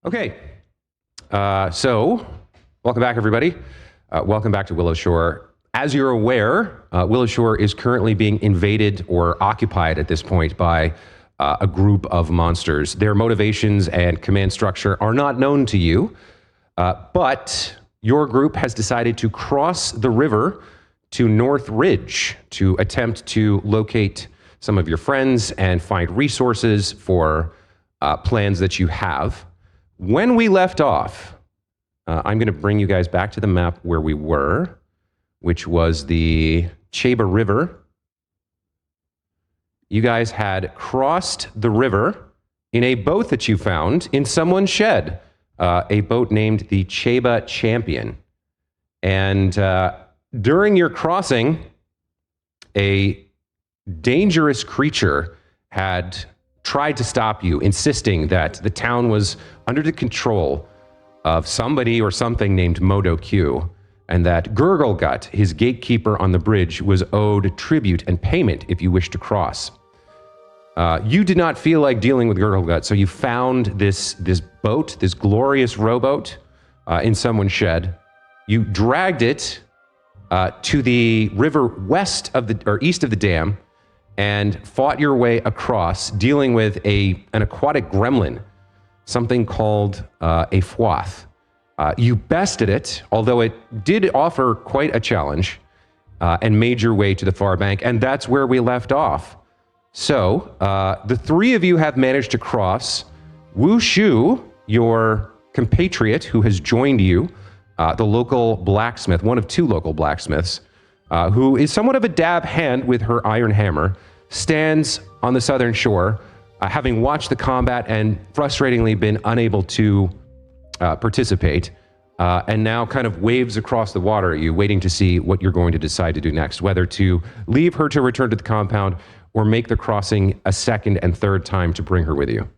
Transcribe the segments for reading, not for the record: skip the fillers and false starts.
Okay, so welcome back, everybody. Welcome back to Willow Shore. As you're aware, Willow Shore is currently being invaded or occupied at this point by a group of monsters. Their motivations and command structure are not known to you, but your group has decided to cross the river to Northridge to attempt to locate some of your friends and find resources for plans that you have. When we left off, I'm going to bring you guys back to the map where we were, which was the Cheba River. You guys had crossed the river in a boat that you found in someone's shed, a boat named the Cheba Champion. And during your crossing, a dangerous creature had tried to stop you, insisting that the town was under the control of somebody or something named Modo Q, and that Gurglegut, his gatekeeper on the bridge, was owed tribute and payment if you wished to cross. You did not feel like dealing with Gurglegut, so you found this boat, this glorious rowboat, in someone's shed. You dragged it to the river east of the dam, and fought your way across, dealing with an aquatic gremlin, something called a fwath. You bested it, although it did offer quite a challenge, and made your way to the far bank, and that's where we left off. So, the three of you have managed to cross. Wu Shu, your compatriot who has joined you, the local blacksmith, one of two local blacksmiths, who is somewhat of a dab hand with her iron hammer, stands on the southern shore, having watched the combat and frustratingly been unable to participate, and now kind of waves across the water at you, waiting to see what you're going to decide to do next, whether to leave her to return to the compound or make the crossing a second and third time to bring her with you.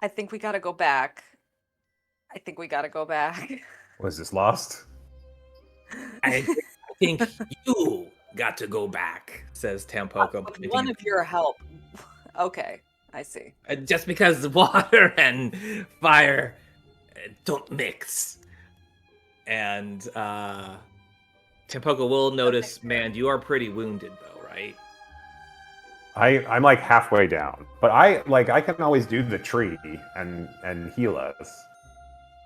I think we gotta go back. Was this lost? I think you got to go back, says Tampoco. With one of your help. Okay, I see. Just because water and fire don't mix. And Tampoco will notice, Okay. man, you are pretty wounded though, right? I'm like halfway down, but I can always do the tree and heal us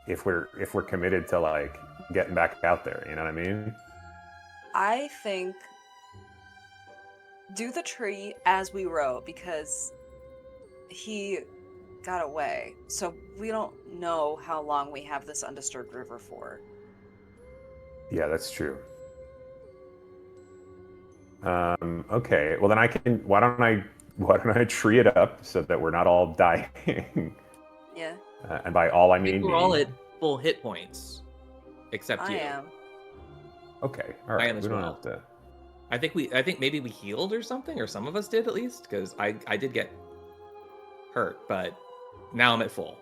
if we're committed to like getting back out there. You know what I mean? I think do the tree as we row, because he got away. So we don't know how long we have this undisturbed river for. Yeah, that's true. Okay, well then I can. Why don't I tree it up so that we're not all dying? Yeah. And by all I I mean think we're all at full hit points, except I you. am. Okay, all right. am We as don't well. have to. I think maybe we healed or something, or some of us did at least, because I did get hurt, but now I'm at full.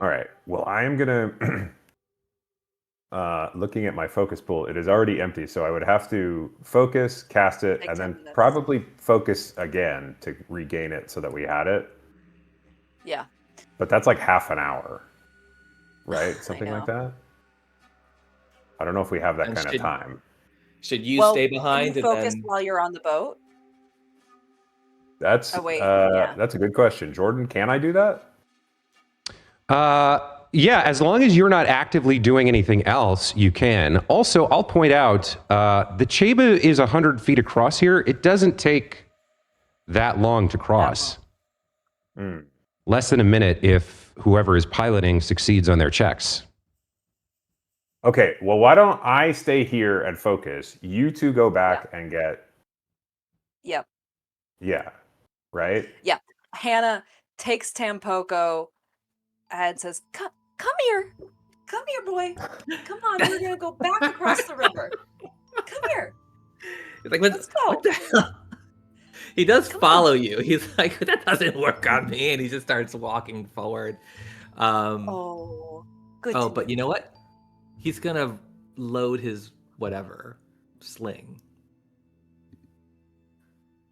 All right. Well, I am gonna. Looking at my focus pool, it is already empty, so I would have to focus, cast it, Take and 10 then minutes. probably focus again to regain it so that we had it. Yeah. But that's like half an hour, right? Something know. like that. I don't know if we have that And kind of time. Should you Well, stay can behind you and focus then? while you're on the boat? That's Oh, wait, yeah. that's a good question, Jordan. Can I do that? Yeah, as long as you're not actively doing anything else, you can. Also, I'll point out, the Cheba is 100 feet across here. It doesn't take that long to cross. Less than a minute if whoever is piloting succeeds on their checks. Okay, well, why don't I stay here and focus? You two go back and get... Yep. Yeah, right? Yeah. Hannah takes Tampoco and says, come here. Come here, boy. Come on, we're going to go back across the river. Come here. He's like, Let's go. What the hell? He does follow you. He's like, that doesn't work on me, and he just starts walking forward. Oh, good. Oh, but you know what? He's gonna load his whatever sling,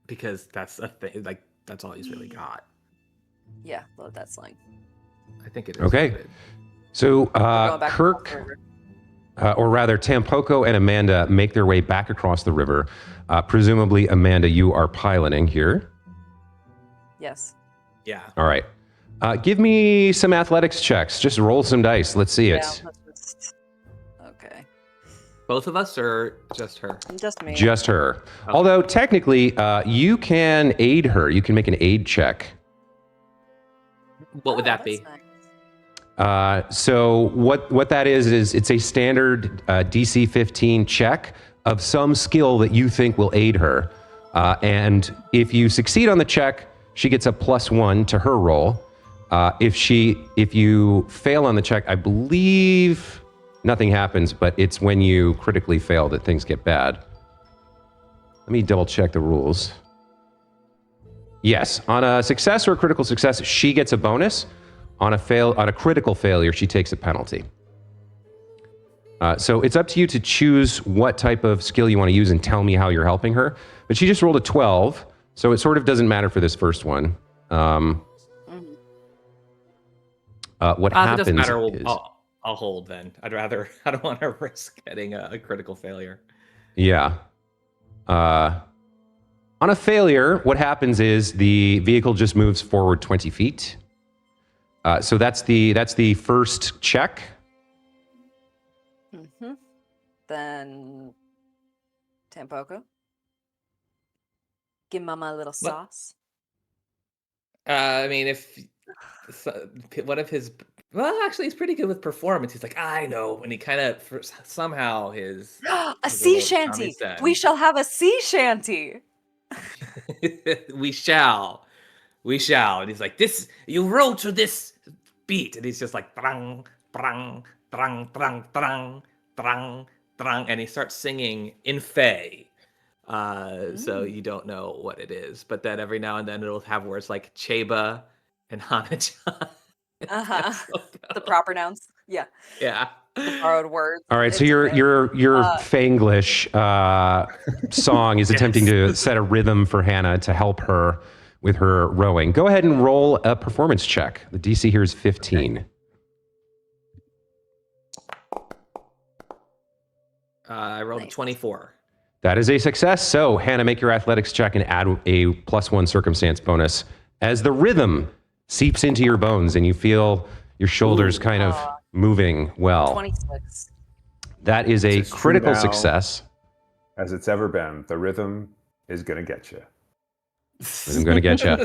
because that's a thing. Like, that's all he's really got. Yeah, load that sling. I think it is. Okay. loaded. So We're going back across the Kirk, river. or rather Tampoco and Amanda make their way back across the river. Presumably, Amanda, you are piloting here. Yes. Yeah. All right. Give me some athletics checks. Just roll some dice. Let's see Yeah, it. let's just... Okay. Both of us or just her? Just me. Just her. Okay. Although technically, you can aid her. You can make an aid check. What would that that's be? nice. So what that is it's a standard DC 15 check of some skill that you think will aid her. And if you succeed on the check, she gets a +1 to her roll. If you fail on the check, I believe nothing happens, but it's when you critically fail that things get bad. Let me double check the rules. Yes, on a success or a critical success, she gets a bonus. On a critical failure, she takes a penalty. So it's up to you to choose what type of skill you want to use and tell me how you're helping her. But she just rolled a 12, so it sort of doesn't matter for this first one. What If it happens doesn't matter, is... I'll hold then. I don't want to risk getting a critical failure. Yeah. On a failure, what happens is the vehicle just moves forward 20 feet. So that's the first check. Mm-hmm. Then Tampoco. Give Mama a little sauce. I mean, what if his... Well, actually, he's pretty good with performance. He's like, I know. And he kind of, somehow his... A his sea little charming shanty. set. We shall have a sea shanty. We shall. And he's like, you roll to this beat. And he's just like, brang, brang, brang, brang, brang, brang, brang. And he starts singing in Fey. So you don't know what it is. But then every now and then it'll have words like Cheba and Hana-chan. The proper nouns. Yeah. Yeah. The borrowed words. All right, so It's your Fanglish song is attempting to set a rhythm for Hannah to help her with her rowing. Go ahead and roll a performance check. The DC here is 15. I rolled a 24. That is a success. So Hannah, make your athletics check and add a +1 circumstance bonus as the rhythm seeps into your bones and you feel your shoulders kind of moving well. 26. That is a It's true critical now. success. As it's ever been, the rhythm is going to get you. I'm going to get you.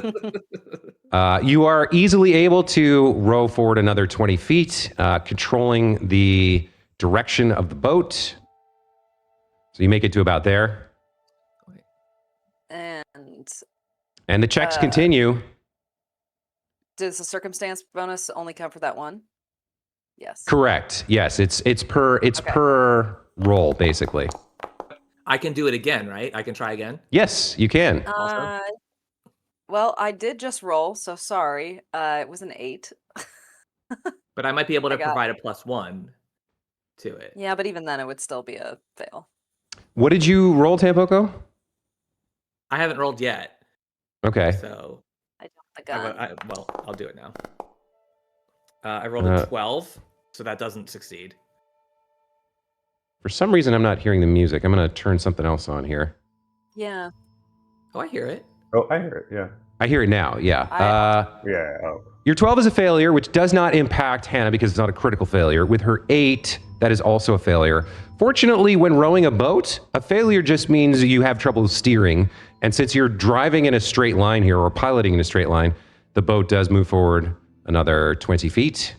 You are easily able to row forward another 20 feet, controlling the direction of the boat. So you make it to about there. And the checks continue. does the circumstance bonus only count for that one? Yes. Correct. Yes, it's per roll basically. I can do it again, right? I can try again. Yes, you can. Well, I did just roll, so sorry. It was an 8. But I might be able to I got- provide a +1 to it. Yeah, but even then, it would still be a fail. What did you roll, Tampoco? I haven't rolled yet. Okay. So I don't have the gun. well, I'll do it now. I rolled a 12, so that doesn't succeed. For some reason, I'm not hearing the music. I'm going to turn something else on here. Yeah. Oh, I hear it. Oh, I hear it. Yeah. I hear it now. Yeah. Yeah. Oh. Your 12 is a failure, which does not impact Hannah because it's not a critical failure. With her 8, that is also a failure. Fortunately, when rowing a boat, a failure just means you have trouble steering. And since you're driving in a straight line here, or piloting in a straight line, the boat does move forward another 20 feet.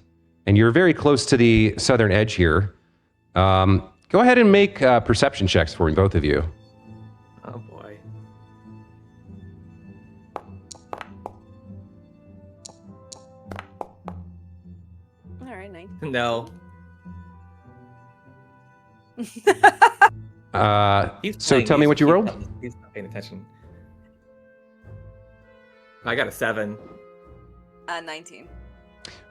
And you're very close to the southern edge here. Go ahead and make perception checks for me, both of you. Oh, boy. All right, 9. No. So tell me what you rolled. He's not paying attention. I got a 7. 19.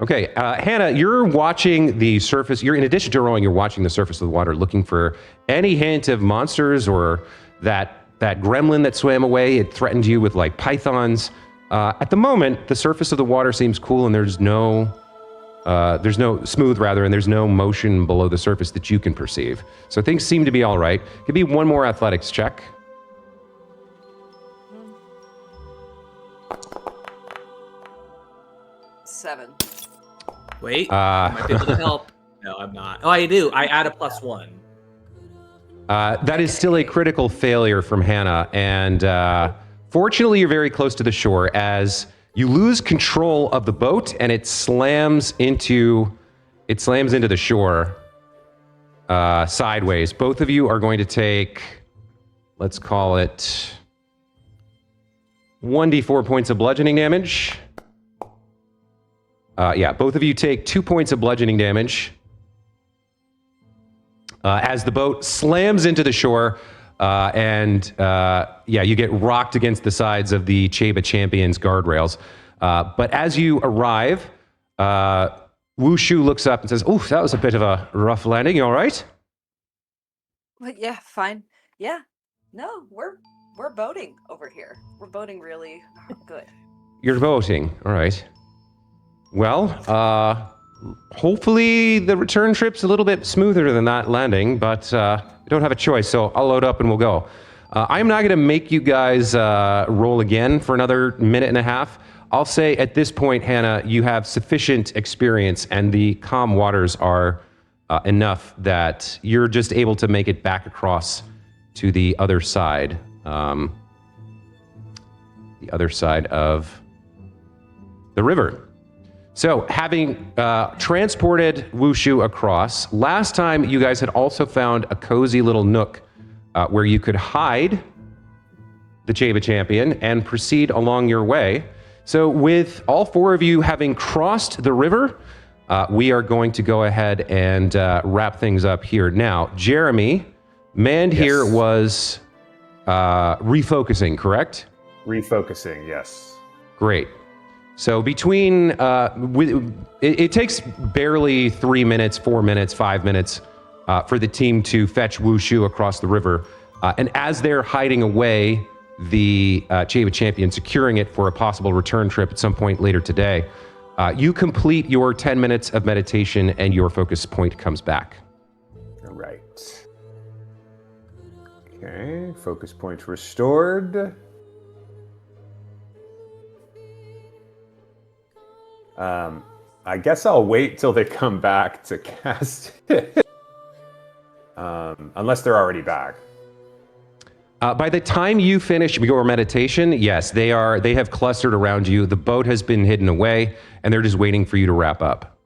Okay, Hannah, you're watching the surface. In addition to rowing, you're watching the surface of the water, looking for any hint of monsters or that gremlin that swam away. It threatened you with like pythons. At the moment, the surface of the water seems cool, and there's no smooth rather, and there's no motion below the surface that you can perceive. So things seem to be all right. Give me one more athletics check. 7. Wait, I might be able to help. No, I'm not. Oh, I do. I add a +1. That is still a critical failure from Hannah, and fortunately, you're very close to the shore as you lose control of the boat, and it slams into the shore sideways. Both of you are going to take, let's call it 1d4 points of bludgeoning damage. Yeah, both of you take 2 points of bludgeoning damage as the boat slams into the shore, and you get rocked against the sides of the H.H.S. Champion's guardrails. But as you arrive, Wushu looks up and says, "Ooh, that was a bit of a rough landing. You all right?" But yeah, fine. Yeah. No, we're boating over here. We're boating really good. You're boating. All right. Well, hopefully the return trip's a little bit smoother than that landing, but we don't have a choice, so I'll load up and we'll go. I'm not going to make you guys roll again for another minute and a half. I'll say at this point, Hannah, you have sufficient experience, and the calm waters are enough that you're just able to make it back across to the other side. The other side of the river. So, having transported Wushu across, last time you guys had also found a cozy little nook where you could hide the H.H.S. champion and proceed along your way. So, with all 4 of you having crossed the river, we are going to go ahead and wrap things up here. Now, Jeremy, Mand here was refocusing, correct? Refocusing, yes. Great. So between, it takes barely 3 minutes, 4 minutes, 5 minutes for the team to fetch Wushu across the river. And as they're hiding away the H.H.S. champion, securing it for a possible return trip at some point later today, you complete your 10 minutes of meditation and your focus point comes back. All right. Okay, focus point restored. I guess I'll wait till they come back to cast it. Unless they're already back. By the time you finish your meditation, yes, they have clustered around you. The boat has been hidden away, and they're just waiting for you to wrap up.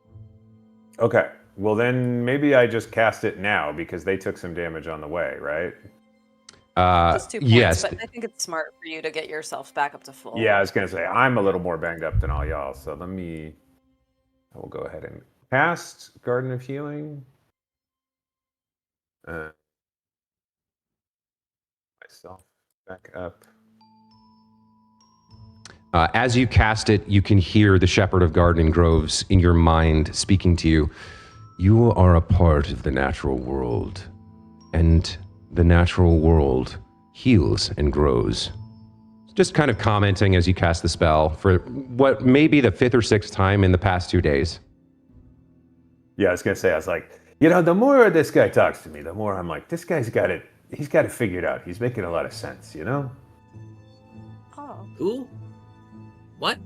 Okay. Well, then maybe I just cast it now because they took some damage on the way, right? Just 2 points, yes. but I think it's smart for you to get yourself back up to full. Yeah, I was going to say, I'm a little more banged up than all y'all, so I will go ahead and cast Garden of Healing. Myself back up. As you cast it, you can hear the Shepherd of Garden and Groves in your mind speaking to you. You are a part of the natural world, and the natural world heals and grows. Just kind of commenting as you cast the spell for what may be the 5th or 6th time in the past 2 days. Yeah, I was going to say, I was like, the more this guy talks to me, the more I'm like, this guy's got it. He's got it figured out. He's making a lot of sense, Oh. Who? What?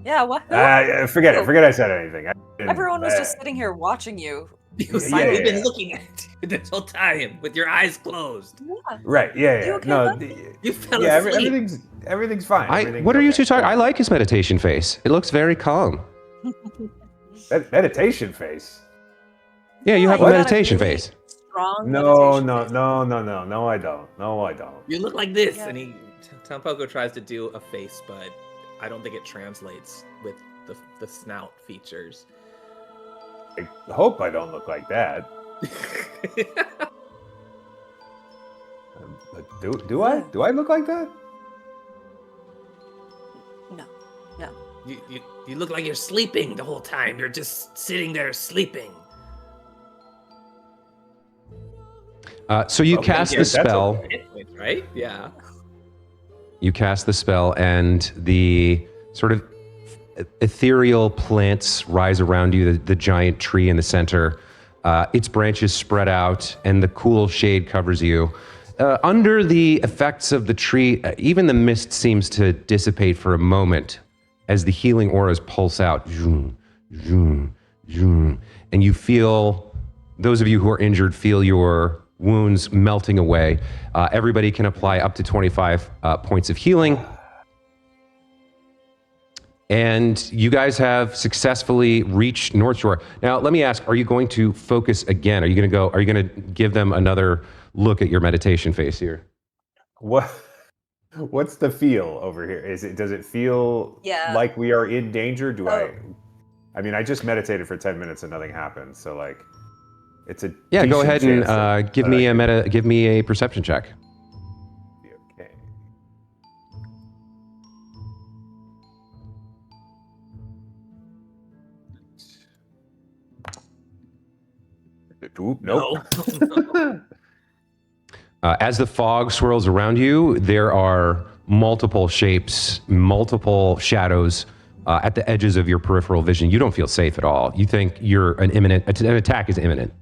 Yeah, what? Forget it. Forget I said anything. Everyone was just sitting here watching you. You've been looking at it this whole time with your eyes closed. Yeah. Right, yeah. You okay, No, you fell asleep. Everything's fine. What are you two talking? I like his meditation face. It looks very calm. Meditation face? Yeah, you have a got meditation really face. Strong No, meditation face. No, I don't. No, I don't. You look like this, Yeah. and Tampoko tries to do a face, but I don't think it translates with the snout features. I hope I don't look like that. Do I? Do I look like that? No. You look like you're sleeping the whole time. You're just sitting there sleeping. So you cast the spell. Right? Yeah. You cast the spell, and the sort of ethereal plants rise around you, the giant tree in the center. Its branches spread out, and the cool shade covers you. Under the effects of the tree, even the mist seems to dissipate for a moment as the healing auras pulse out. Zoom, zoom, zoom. And you feel, those of you who are injured, feel your wounds melting away. Everybody can apply up to 25 points of healing. And you guys have successfully reached North Shore. Now, let me ask, are you going to focus again? Are you going to give them another look at your meditation face here? What's the feel over here? Does it feel like we are in danger? I mean, I just meditated for 10 minutes and nothing happened. So like, it's a go ahead and give me a perception check. Okay. Oop, nope. No. As the fog swirls around you, there are multiple shapes, multiple shadows at the edges of your peripheral vision. You don't feel safe at all. You think an attack is imminent,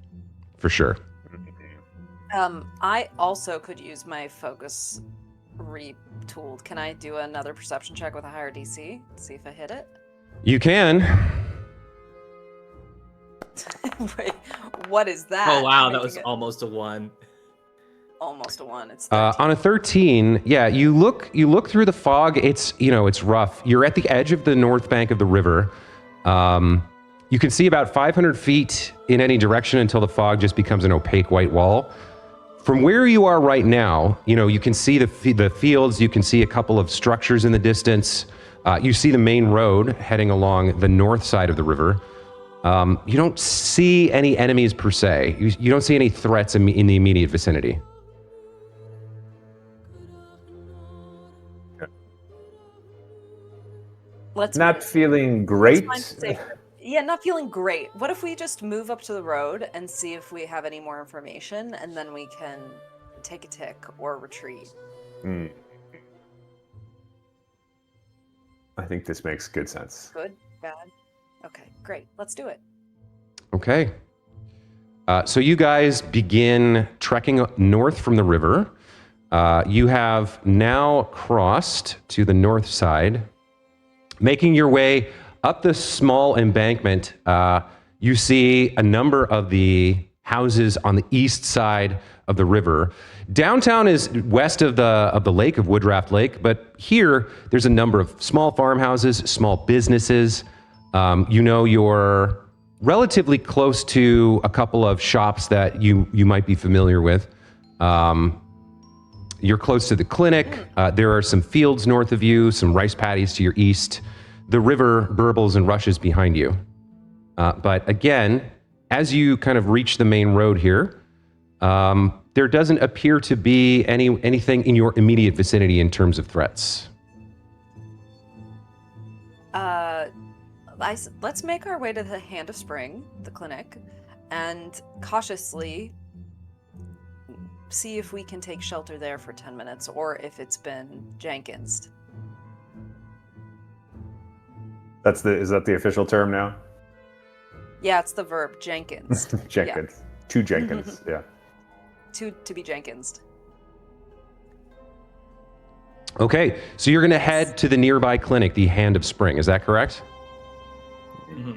for sure. I also could use my focus retooled. Can I do another perception check with a higher DC? See if I hit it? You can. Wait, what is that? Oh wow, that was almost a 1. Almost a 1. It's 13. On a 13, yeah, you look through the fog. It's rough. You're at the edge of the north bank of the river. You can see about 500 feet in any direction until the fog just becomes an opaque white wall. From where you are right now, you can see the fields. You can see a couple of structures in the distance. You see the main road heading along the north side of the river. You don't see any enemies per se. You don't see any threats in the immediate vicinity. Not feeling great. Yeah, not feeling great. What if we just move up to the road and see if we have any more information, and then we can take a tick or retreat? I think this makes good sense. Good? Bad? Okay, great. Let's do it. Okay. So you guys begin trekking north from the river. You have now crossed to the north side. Making your way up the small embankment, you see a number of the houses on the east side of the river. Downtown is west of the lake, of Woodraft Lake, but here there's a number of small farmhouses, small businesses. You're relatively close to a couple of shops that you might be familiar with. You're close to the clinic. There are some fields north of you, some rice paddies to your east. The river burbles and rushes behind you. But again, as you kind of reach the main road here, there doesn't appear to be anything in your immediate vicinity in terms of threats. Let's make our way to the Hand of Spring, the clinic, and cautiously see if we can take shelter there for 10 minutes, or if it's been Jenkinsed. Is that the official term now? Yeah, it's the verb, Jenkins. Jenkins. Yeah. To Jenkins, yeah. To be Jenkinsed. Okay, so you're going to head to the nearby clinic, the Hand of Spring. Is that correct?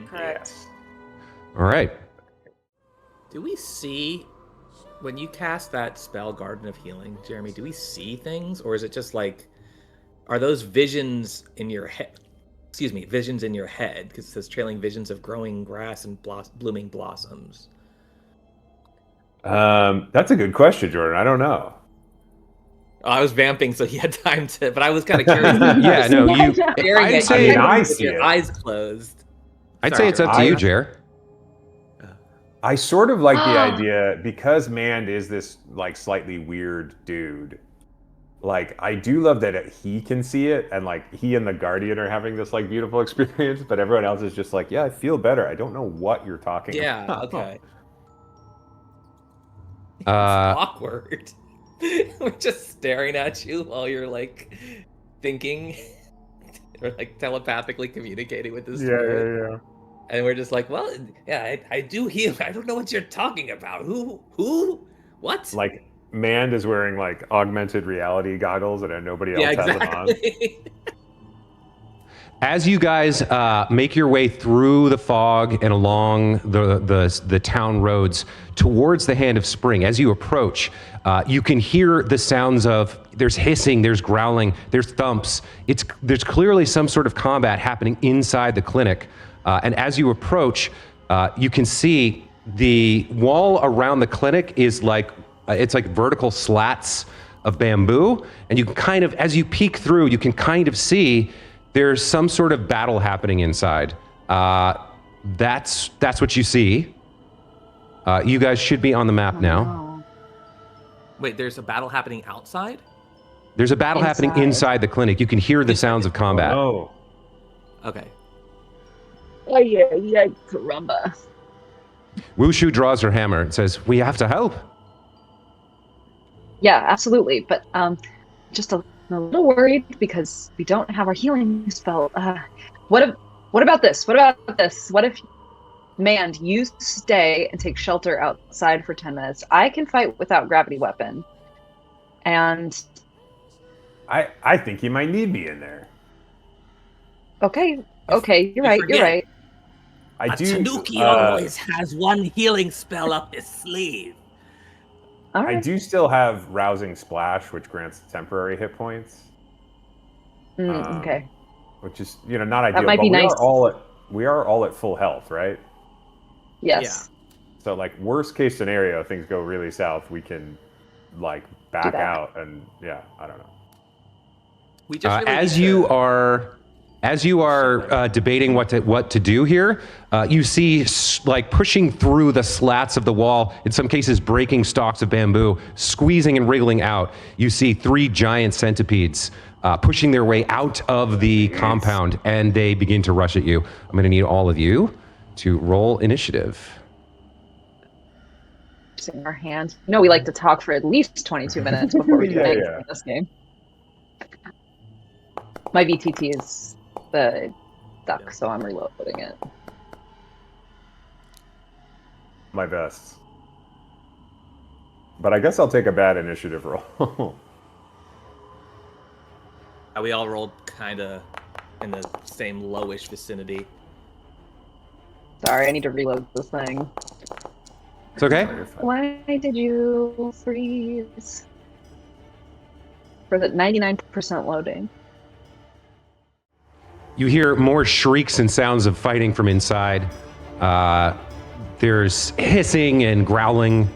Correct. Yes. All right. Do we see, when you cast that spell, Garden of Healing, Jeremy, do we see things? Or is it just like, are those visions in your head? Excuse me, visions in your head, because it says trailing visions of growing grass and blooming blossoms. That's a good question, Jordan. I don't know. Oh, I was vamping, so he had time to, but I was kind of curious. Yeah, no, you. I'd say I see your it. eyes closed. I'd say it's up to you, Jer. I sort of like the idea, because Mand is this like slightly weird dude. Like, I do love that he can see it, and like he and the Guardian are having this like beautiful experience, but everyone else is just like, yeah, I feel better. I don't know what you're talking Yeah, about. okay. It's awkward. We're just staring at you while you're like thinking or like telepathically communicating with this Yeah, spirit. yeah. And we're just like, well, yeah, I do heal. I don't know what you're talking about. Who? What? Like Mand is wearing like augmented reality goggles and nobody else has them on. As you guys make your way through the fog and along the town roads towards the Hand of Spring, as you approach, you can hear the sounds of, there's hissing, there's growling, there's thumps. There's clearly some sort of combat happening inside the clinic. And as you approach, you can see the wall around the clinic is like, it's like vertical slats of bamboo. And you can kind of, as you peek through, you can kind of see there's some sort of battle happening inside. That's what you see. You guys should be on the map now. No. Wait, there's a battle happening outside? There's a battle happening inside the clinic. You can hear the sounds of combat. Oh. Okay. Oh yeah, caramba. Wushu draws her hammer and says, "We have to help." Yeah, absolutely. But just a little worried because we don't have our healing spell. What about this? What about this? What if, Mand, you stay and take shelter outside for 10 minutes? I can fight without gravity weapon. And I think he might need me in there. okay, you're right. I do. Tanuki always has one healing spell up his sleeve. All I right. do still have Rousing Splash, which grants temporary hit points. Okay. Which is, not ideal. might but be nice. We are all at full health, right? Yes. So, like, worst case scenario, things go really south. We can, like, back that. out, and I don't know. We just really as need you to- are debating what to do here, you see like pushing through the slats of the wall, in some cases breaking stalks of bamboo, squeezing and wriggling out. You see 3 giant centipedes pushing their way out of the compound, and they begin to rush at you. I'm going to need all of you to roll initiative. In our hands. We like to talk for at least 22 minutes before we do anything in this game. My VTT is the duck, so I'm reloading it. My best. But I guess I'll take a bad initiative roll. We all rolled kind of in the same lowish vicinity. Sorry, I need to reload this thing. It's okay. Why did you freeze? For the 99% loading. You hear more shrieks and sounds of fighting from inside. There's hissing and growling.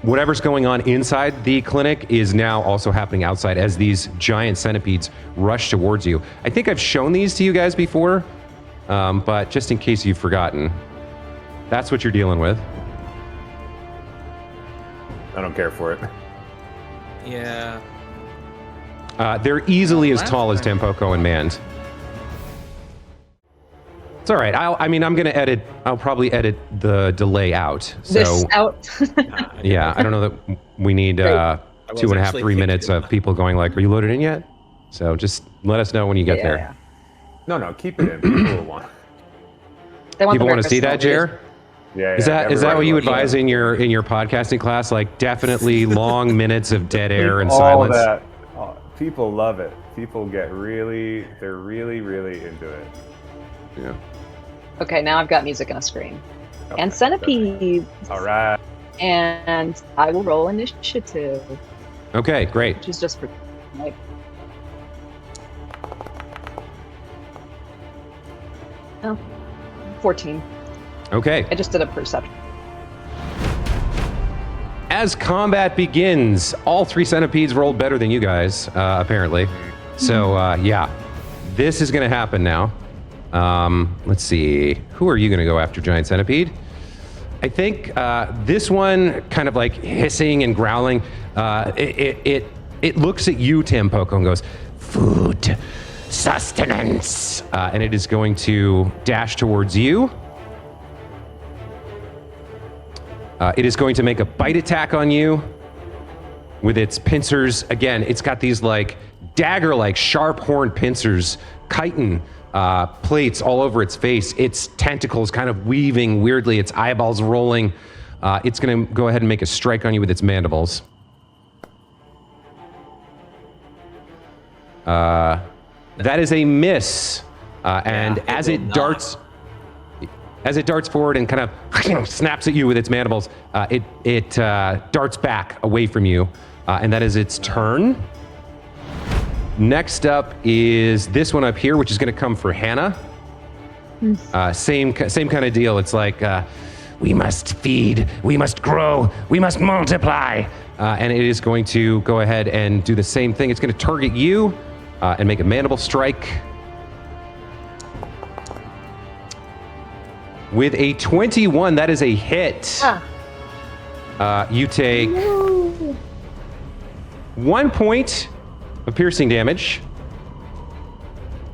Whatever's going on inside the clinic is now also happening outside as these giant centipedes rush towards you. I think I've shown these to you guys before, but just in case you've forgotten, that's what you're dealing with. I don't care for it. Yeah. They're easily as tall as Tampoco and Mand. It's all right. I'm going to edit. I'll probably edit the delay out. So, This out. yeah, I don't know that we need 2.5, 3 minutes of people going like, "Are you loaded in yet?" So just let us know when you get there. No, keep it in. People will want. They want People the want to see that, breakfast Jer? Yeah. Is that everybody what you wants advise that. in your podcasting class? Like definitely long minutes of dead air and All silence. that. People love it. People get they're really, really into it. Yeah. Okay, now I've got music and a screen. Okay, And centipedes. All right. And I will roll initiative, Okay, great. which is just for like 14. Okay. I just did a perception. As combat begins, all 3 centipedes rolled better than you guys, apparently. So, yeah, this is going to happen now. Let's see. Who are you going to go after, Giant Centipede? I think this one, kind of like hissing and growling, it looks at you, Tampoco, and goes, "Food, sustenance," and it is going to dash towards you. It is going to make a bite attack on you. with its pincers. Again, it's got these like dagger-like sharp horned pincers, chitin plates all over its face. Its tentacles kind of weaving weirdly, its eyeballs rolling. It's going to go ahead and make a strike on you with its mandibles. That is a miss. And as it darts forward and kind of snaps at you with its mandibles, it darts back away from you, and that is its turn. Next up is this one up here, which is going to come for Hannah. Same kind of deal. It's like, we must feed, we must grow, we must multiply. And it is going to go ahead and do the same thing. It's going to target you and make a mandible strike. With a 21, that is a hit. You take 1 point of piercing damage,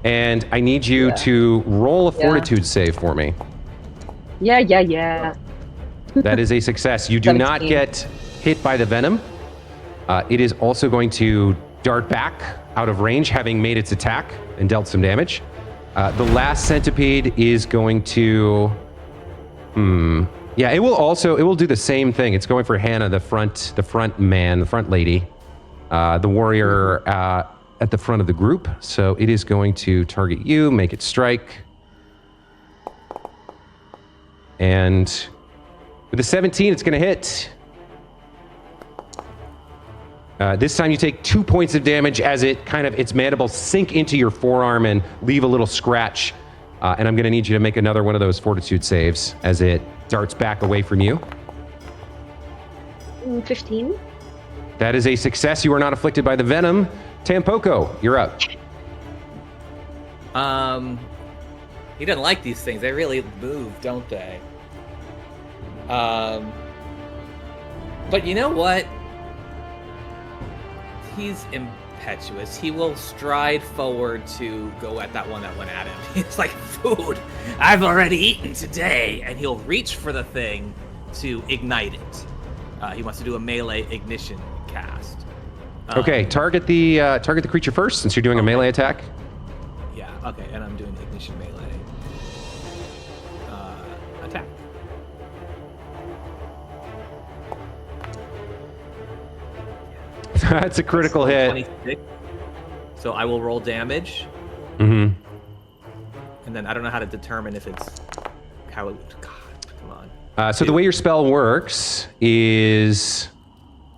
and I need you to roll a fortitude save for me. Yeah. That is a success. You do not get hit by the venom. It is also going to dart back out of range, having made its attack and dealt some damage. The last centipede is going to... Yeah, it will do the same thing. It's going for Hannah, the front lady, the warrior at the front of the group. So it is going to target you, make it strike. And with a 17, it's going to hit. This time you take 2 points of damage as its mandibles sink into your forearm and leave a little scratch. And I'm going to need you to make another one of those fortitude saves as it darts back away from you. 15. That is a success. You are not afflicted by the venom. Tampoco, you're up. He doesn't like these things. They really move, don't they? But you know what? He's impetuous. He will stride forward to go at that one that went at him. He's like, food, I've already eaten today. And he'll reach for the thing to ignite it. He wants to do a melee ignition cast. Okay, target the creature first, since you're doing a melee attack. Yeah, okay, and I'm doing ignition melee attack. That's a critical hit. 26. So I will roll damage. Mm-hmm. And then I don't know how to determine if it's God, come on. So the way your spell works is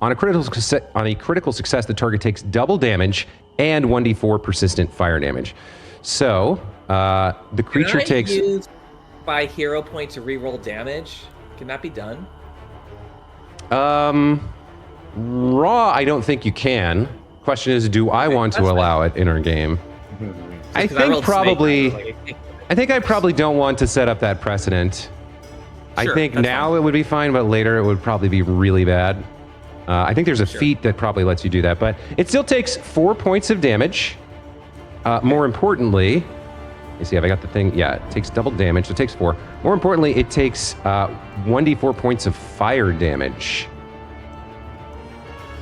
on a critical success, the target takes double damage and 1d4 persistent fire damage. So the creature takes. Can I use by hero point to reroll damage? Can that be done? Raw, I don't think you can. Question is, do I want to allow it in our game? I think probably. I think I probably don't want to set up that precedent. Sure, I think now it would be fine, but later it would probably be really bad. I think there's a feat that probably lets you do that, but it still takes 4 points of damage. More importantly, you see, have I got the thing? Yeah, it takes double damage, so it takes 4. More importantly, it takes 1d4 points of fire damage.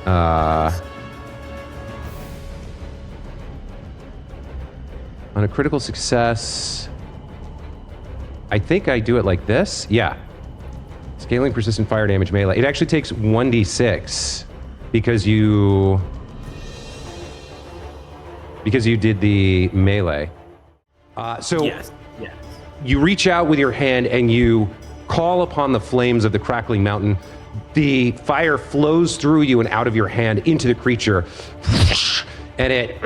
On a critical success, I think I do it like this. Yeah. Scaling persistent fire damage melee. It actually takes 1d6 because you did the melee. So yes. You reach out with your hand and you call upon the flames of the crackling mountain. The fire flows through you and out of your hand into the creature, and it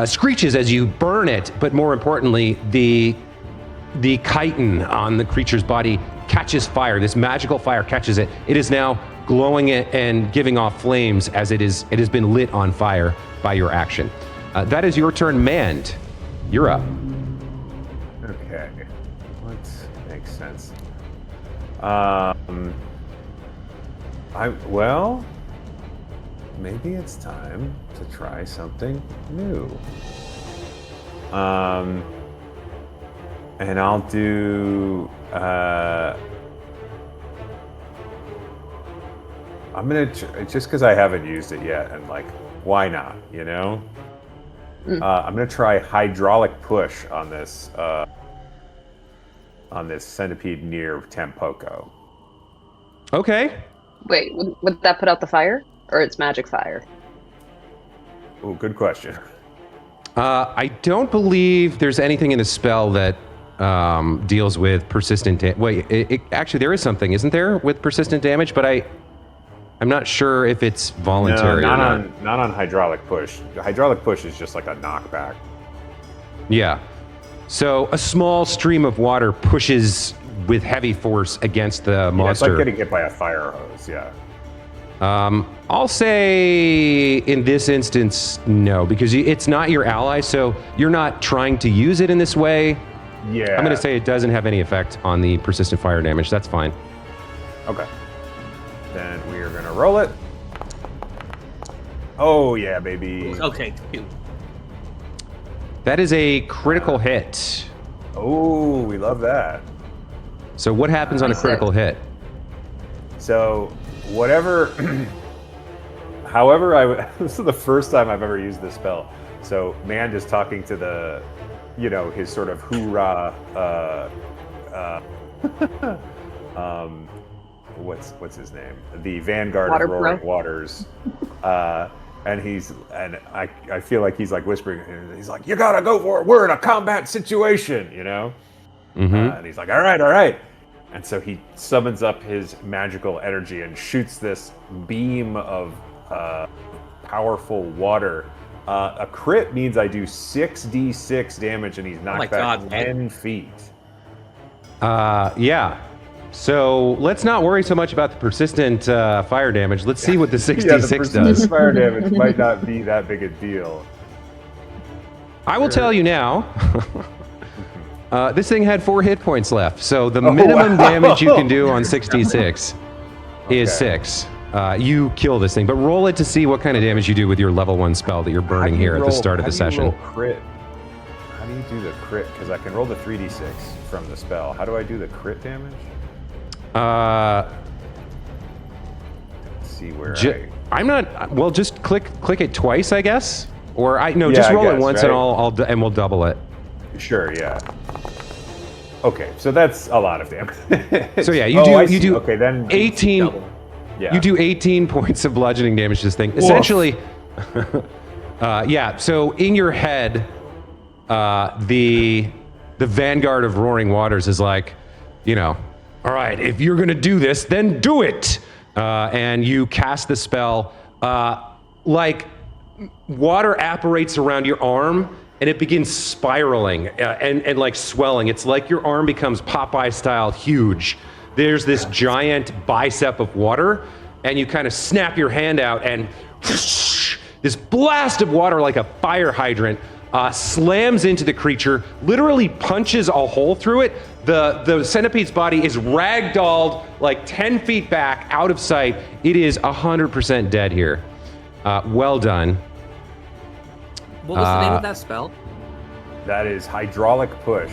screeches as you burn it. But more importantly, the chitin on the creature's body catches fire. This magical fire catches it. It is now glowing it and giving off flames as it has been lit on fire by your action. That is your turn, Mand. You're up. Okay, what makes sense? Well, maybe it's time to try something new. And I'll do. I'm gonna just because I haven't used it yet, and like, why not? You know. I'm gonna try hydraulic push on this centipede near Tampoco. Okay. Wait, would that put out the fire, or it's magic fire? Oh, good question. I don't believe there's anything in the spell that deals with persistent damage. Wait, actually, there is something, isn't there, with persistent damage? But I'm not sure if it's voluntary. No, or not. not on hydraulic push. Hydraulic push is just like a knockback. Yeah. So a small stream of water pushes with heavy force against the monster. Yeah, it's like getting hit by a fire hose. Yeah. I'll say in this instance, no, because it's not your ally, so you're not trying to use it in this way. Yeah. I'm going to say it doesn't have any effect on the persistent fire damage. That's fine. Okay. Then we are going to roll it. Oh, yeah, baby. Okay. That is a critical hit. Oh, we love that. So what happens on a critical hit? So whatever, however, this is the first time I've ever used this spell. So Mand is talking to the, his sort of hoorah, what's his name? The Vanguard Water of Roaring Bro. Waters. And I feel like he's like whispering, and he's like, you gotta go for it. We're in a combat situation, Mm-hmm. And he's like, all right. And so he summons up his magical energy and shoots this beam of powerful water. A crit means I do 6d6 damage, and he's knocked back 10 feet. Yeah. So let's not worry so much about the persistent fire damage. Let's see what the 66 the does. fire damage might not be that big a deal. I will tell you now. This thing had 4 hit points left, so the minimum damage you can do on 66 is 6. You kill this thing, but roll it to see what kind of damage you do with your level 1 spell that you're burning here at the start of the session. How do you do the crit? Because I can roll the 3d6 from the spell. How do I do the crit damage? Let's see where I'm not. Well, just click it twice, I guess. Or Yeah, just I roll it guess, once, right? and we'll double it. Sure, yeah. Okay, so that's a lot of damage. So yeah, you do. Okay, then 18. Double. Yeah. You do 18 points of bludgeoning damage to this thing. Essentially, yeah. So in your head, the Vanguard of Roaring Waters is like, all right, if you're gonna do this, then do it. And you cast the spell. Like water apparates around your arm, and it begins spiraling and like swelling. It's like your arm becomes Popeye style huge. There's this giant bicep of water, and you kind of snap your hand out, and this blast of water like a fire hydrant slams into the creature, literally punches a hole through it. The centipede's body is ragdolled like 10 feet back out of sight. It is 100% dead here. Well done. What was the name of that spell? That is hydraulic push.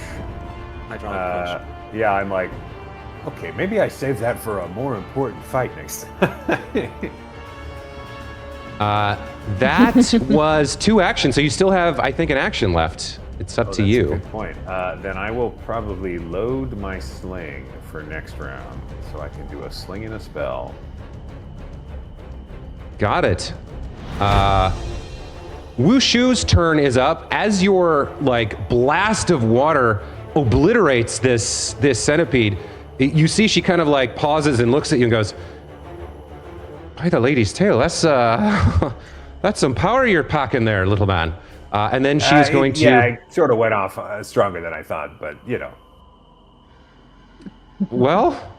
Hydraulic push. Yeah, I'm like, okay, maybe I save that for a more important fight next time. That was 2 actions, so you still have, I think, an action left. It's up to That's you. a good point. Then I will probably load my sling for next round, so I can do a sling and a spell. Got it. Wushu's turn is up. As your like blast of water obliterates this centipede, you see she kind of like pauses and looks at you and goes, "By the lady's tail, that's that's some power you're packing there, little man." And then she's going to. Yeah, I sort of went off stronger than I thought, but Well,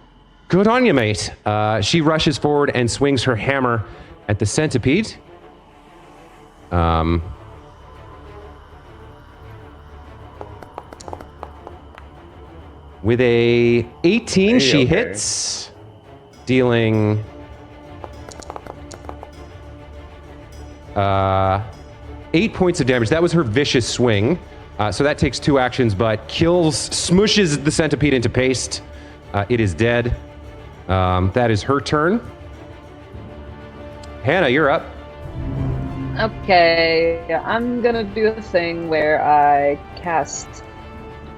good on you, mate. She rushes forward and swings her hammer at the centipede. With a 18, she hits, dealing 8 points of damage. That was her vicious swing. So that takes 2 actions, but smushes the centipede into paste. It is dead. That is her turn. Hannah, you're up. Okay, I'm gonna do the thing where I cast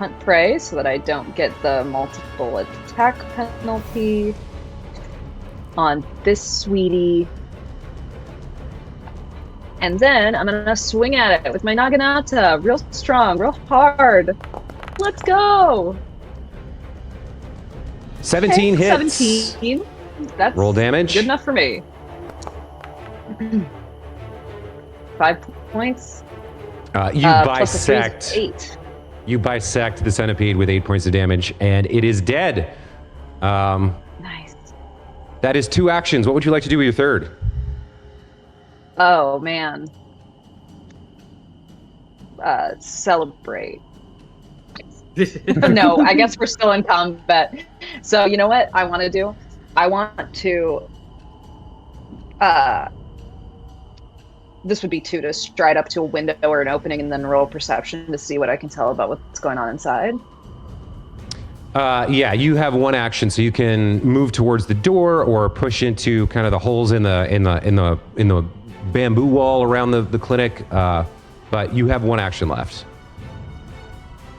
Hunt Prey so that I don't get the multiple attack penalty on this sweetie. And then I'm gonna swing at it with my Naginata, real strong, real hard. Let's go! 17 Okay, hits. 17. That's Roll damage. good enough for me. 5 points. You plus a three is bisect. 8. You bisect the centipede with 8 points of damage, and it is dead. Nice. That is 2 actions. What would you like to do with your third? Oh man. Celebrate. No, I guess we're still in combat. So you know what I want to do? I want to this would be 2 to stride up to a window or an opening and then roll perception to see what I can tell about what's going on inside. Yeah, you have 1 action, so you can move towards the door or push into kind of the holes in the bamboo wall around the clinic. But you have 1 action left.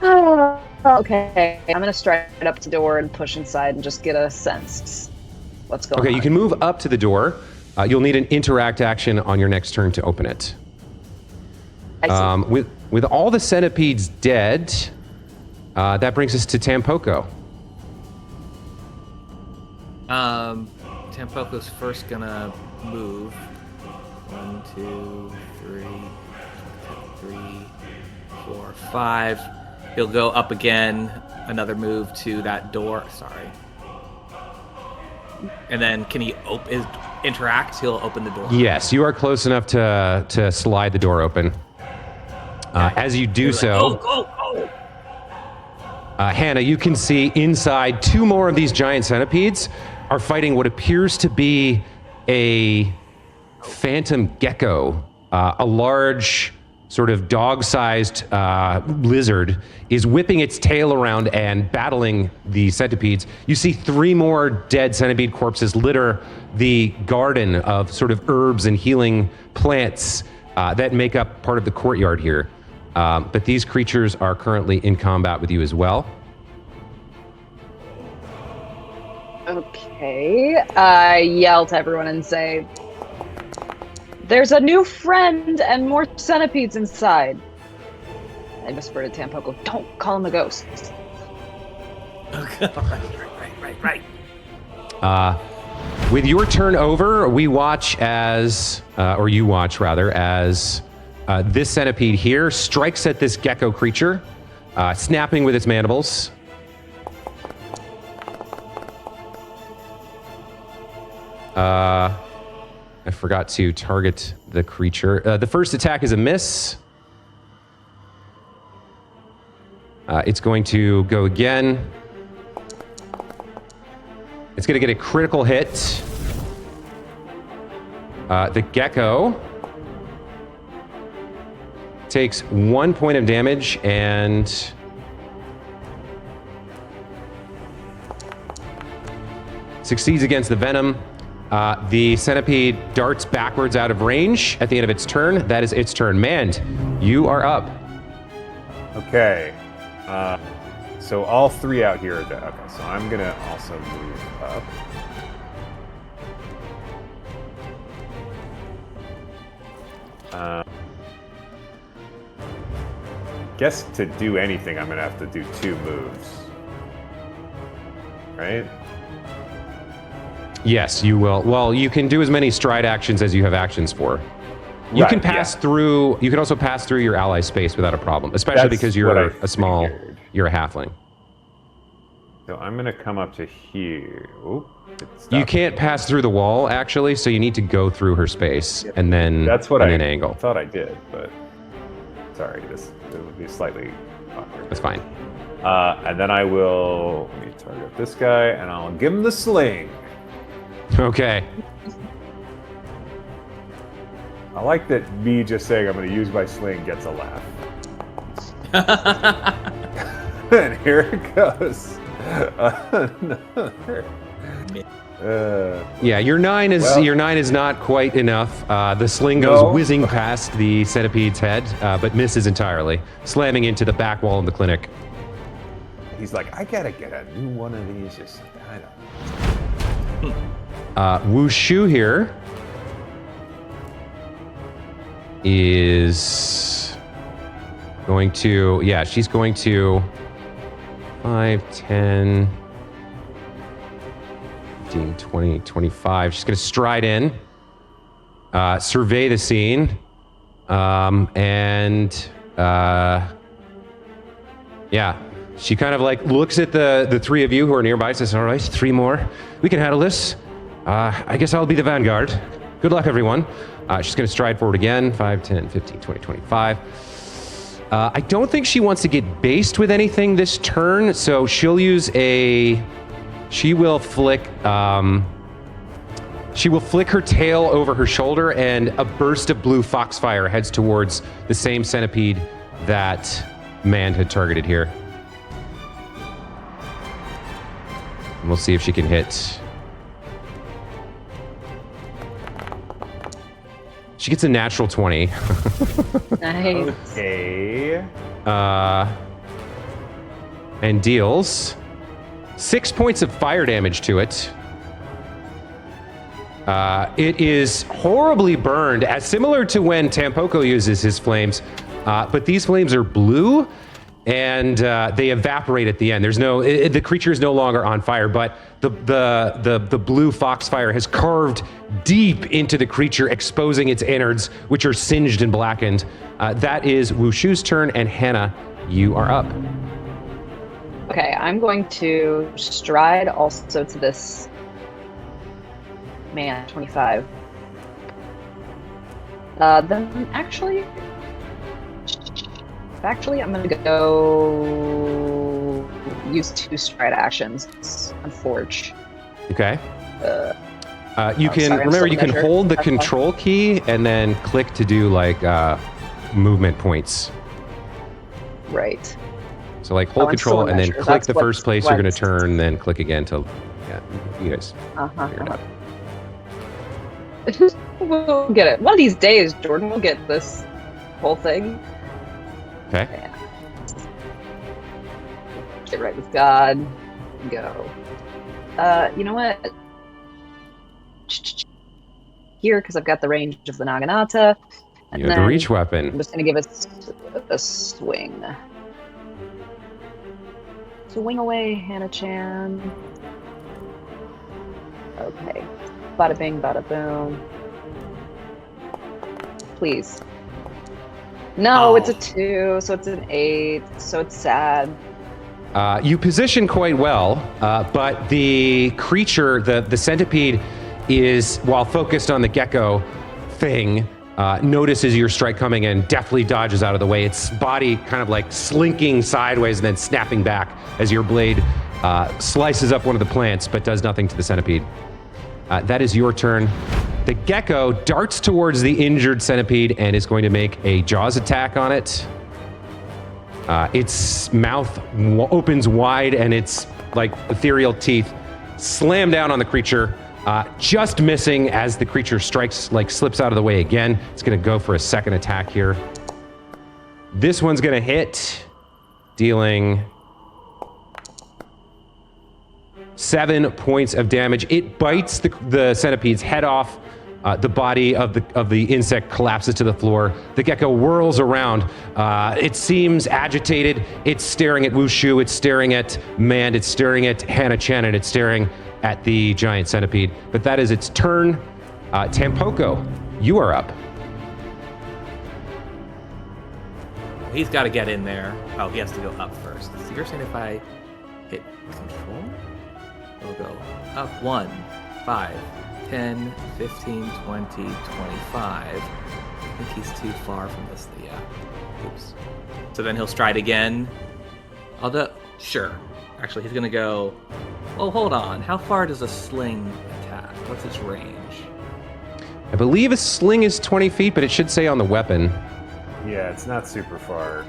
Oh, okay. I'm gonna stride up to the door and push inside and just get a sense what's going on. Okay, you can move up to the door. You'll need an interact action on your next turn to open it. I see. With all the centipedes dead, that brings us to Tampoco. Tampoco's first gonna move. 1, 2, 3, 4, 5. He'll go up again. Another move to that door. Sorry. And then can he interact? He'll open the door. Yes, you are close enough to slide the door open. As you do so, Go! Hannah, you can see inside 2 more of these giant centipedes are fighting what appears to be a phantom gecko. A large, sort of dog-sized lizard is whipping its tail around and battling the centipedes. You see 3 more dead centipede corpses litter the garden of sort of herbs and healing plants that make up part of the courtyard here. But these creatures are currently in combat with you as well. Okay. I yell to everyone and say, "There's a new friend and more centipedes inside." I whisper to Tampoco, "Don't call him a ghost." Right. With your turn over, we watch as, or you watch rather, as this centipede here strikes at this gecko creature, snapping with its mandibles. I forgot to target the creature. The first attack is a miss. It's going to go again. It's going to get a critical hit. The gecko takes 1 point of damage and succeeds against the venom. The centipede darts backwards out of range at the end of its turn. That is its turn. Mand, you are up. Okay. So all 3 out here are dead. Okay, so I'm gonna also move up. Guess to do anything, I'm gonna have to do 2 moves. Right? Yes, you will. Well, you can do as many stride actions as you have actions for. You can pass through. You can also pass through your ally space without a problem, especially because you're a small. Figured. You're a halfling. So I'm gonna come up to here. Oop, it You stopped. can't pass through the wall, actually, so you need to go through her space and then That's what and I then angle. thought I did, but sorry, this would be slightly awkward. That's fine. And then I will let me target this guy, and I'll give him the sling. Okay. I like that me just saying I'm going to use my sling gets a laugh. And here it goes. Another. Yeah, your 9 is not quite enough. The sling goes whizzing past the centipede's head, but misses entirely, slamming into the back wall of the clinic. He's like, I gotta get a new one of these. Wushu here is going to, she's going to 5, 10, 15, 20, 25. She's going to stride in, survey the scene, she kind of like looks at the three of you who are nearby, says, all right, 3 more. We can handle this. I guess I'll be the vanguard. Good luck, everyone. She's going to stride forward again, 5, 10, 15, 20, 25. I don't think she wants to get based with anything this turn, so she'll use she will flick her tail over her shoulder, and a burst of blue foxfire heads towards the same centipede that Mand had targeted here. And we'll see if she can hit. She gets a natural 20. Nice. Okay. And deals 6 points of fire damage to it. It is horribly burned, as similar to when Tampoko uses his flames, but these flames are blue, and they evaporate at the end. There's the creature is no longer on fire, but the blue foxfire has carved deep into the creature, exposing its innards, which are singed and blackened. That is Wushu's turn, and Hannah, you are up. Okay, I'm going to stride also to this man, 25. Then actually, I'm going to go use 2 stride actions on Forge. Okay. You can hold the control key and then click to do like movement points. Right. So like hold control and then click the first place you're going to turn, then click again to, you guys. We'll get it. One of these days, Jordan will get this whole thing. Okay. Yeah. Get right with God. Go. You know what? Here, because I've got the range of the Naginata. You have the reach weapon. I'm just going to give it a swing. Swing away, Hannah-chan. Okay. Bada bing, bada boom. Please. No, it's a 2, so it's an 8, so it's sad. You position quite well, but the creature, the centipede, is, while focused on the gecko thing, notices your strike coming and deftly dodges out of the way. Its body kind of like slinking sideways and then snapping back as your blade slices up one of the plants, but does nothing to the centipede. That is your turn. The gecko darts towards the injured centipede and is going to make a jaws attack on it. Its mouth opens wide and its like ethereal teeth slam down on the creature, just missing as the creature slips out of the way again. It's going to go for a second attack here. This one's going to hit, dealing 7 points of damage. It bites the centipede's head off. The body of the insect collapses to the floor. The gecko whirls around. It seems agitated. It's staring at Wushu. It's staring at Mand. It's staring at Hannah-chan, and it's staring at the giant centipede. But that is its turn. Tampoko, you are up. He's got to get in there. Oh, he has to go up first. So you're saying if I hit control, it'll go up 1, 5, 10, 15, 20, 25. I think he's too far from this. Yeah. Oops. So then he'll stride again. Sure. Actually, he's going to go... Well, hold on. How far does a sling attack? What's its range? I believe a sling is 20 feet, but it should say on the weapon. Yeah, it's not super far,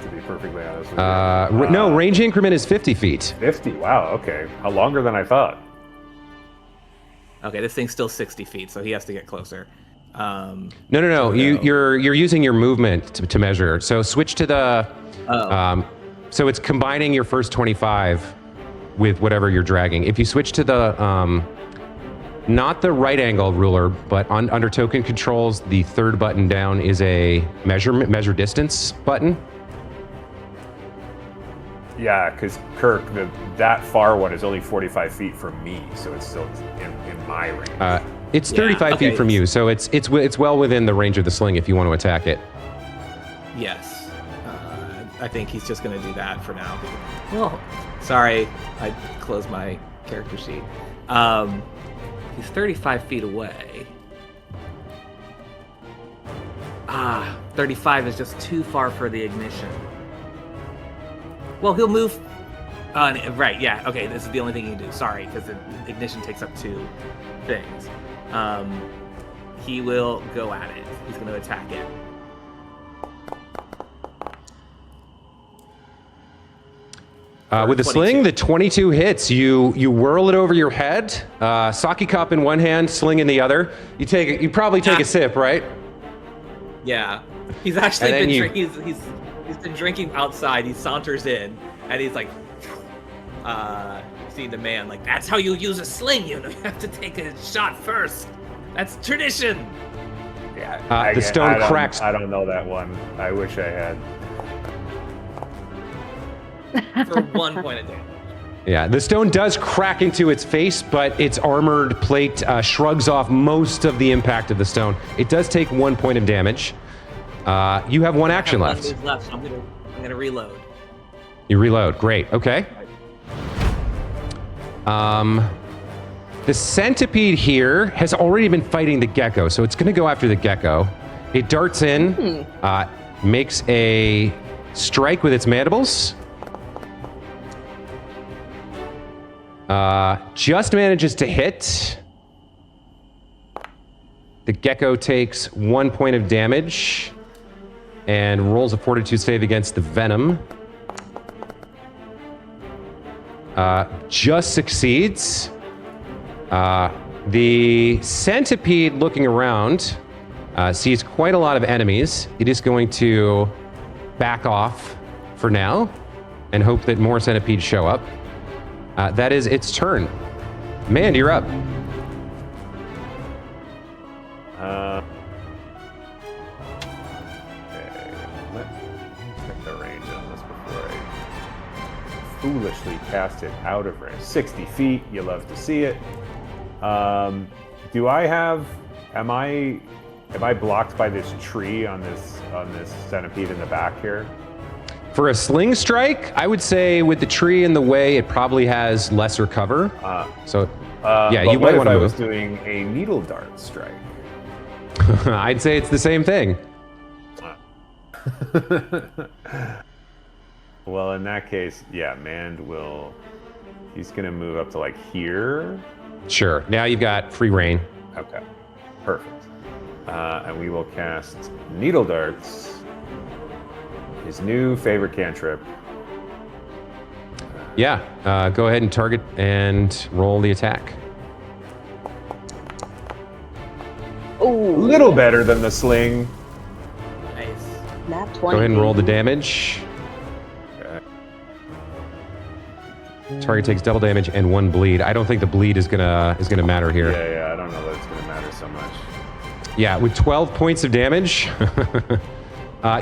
to be perfectly honest with you. No, range increment is 50 feet. 50? Wow, okay. Longer than I thought. Okay, this thing's still 60 feet, so he has to get closer. No. You're using your movement to measure. So switch to the. So it's combining your first 25 with whatever you're dragging. If you switch to the not the right angle ruler, but under token controls, the third button down is a measure distance button. Yeah, because Kirk, that far one is only 45 feet from me, so it's still in my range. It's 35 feet from you, so it's well within the range of the sling if you want to attack it. Yes. I think he's just going to do that for now. Well, sorry, I closed my character sheet. He's 35 feet away. 35 is just too far for the ignition. Well, he'll move. Right, yeah, okay, this is the only thing he can do. Sorry, because the ignition takes up 2 things. He will go at it. He's going to attack it. With the sling, the 22 hits. You whirl it over your head. Sake cup in one hand, sling in the other. You probably take a sip, right? Yeah, he's actually been he's been drinking outside. He saunters in and he's like, seeing the man like, that's how you use a sling. You have to take a shot first. That's tradition. Yeah, the stone cracks. I don't know that one. I wish I had. For 1 point of damage. Yeah, the stone does crack into its face, but its armored plate shrugs off most of the impact of the stone. It does take 1 point of damage. You have one action left. So I'm gonna reload. You reload. Great. Okay. The centipede here has already been fighting the gecko, so it's going to go after the gecko. It darts in, makes a strike with its mandibles. Just manages to hit. The gecko takes 1 point of damage and rolls a fortitude save against the venom. Just succeeds. The centipede, looking around, sees quite a lot of enemies. It is going to back off for now and hope that more centipedes show up. That is its turn. Man, you're up. Okay, let me check the range on this before I foolishly cast it out of range. 60 feet, you love to see it. Do I have? Am I blocked by this tree on this centipede in the back here? For a sling strike, I would say with the tree in the way, it probably has lesser cover. Yeah, you might want to move. I was doing a needle dart strike. I'd say it's the same thing. Well, in that case, yeah, Mand will. He's gonna move up to like here. Sure. Now you've got free reign. Okay. Perfect. And we will cast needle darts. His new favorite cantrip. Yeah. Go ahead and target and roll the attack. A little better than the sling. Nice. Nat 20. Go ahead and roll the damage. Okay. Target takes double damage and 1 bleed. I don't think the bleed is gonna matter here. Yeah, I don't know that it's gonna matter so much. Yeah, with 12 points of damage,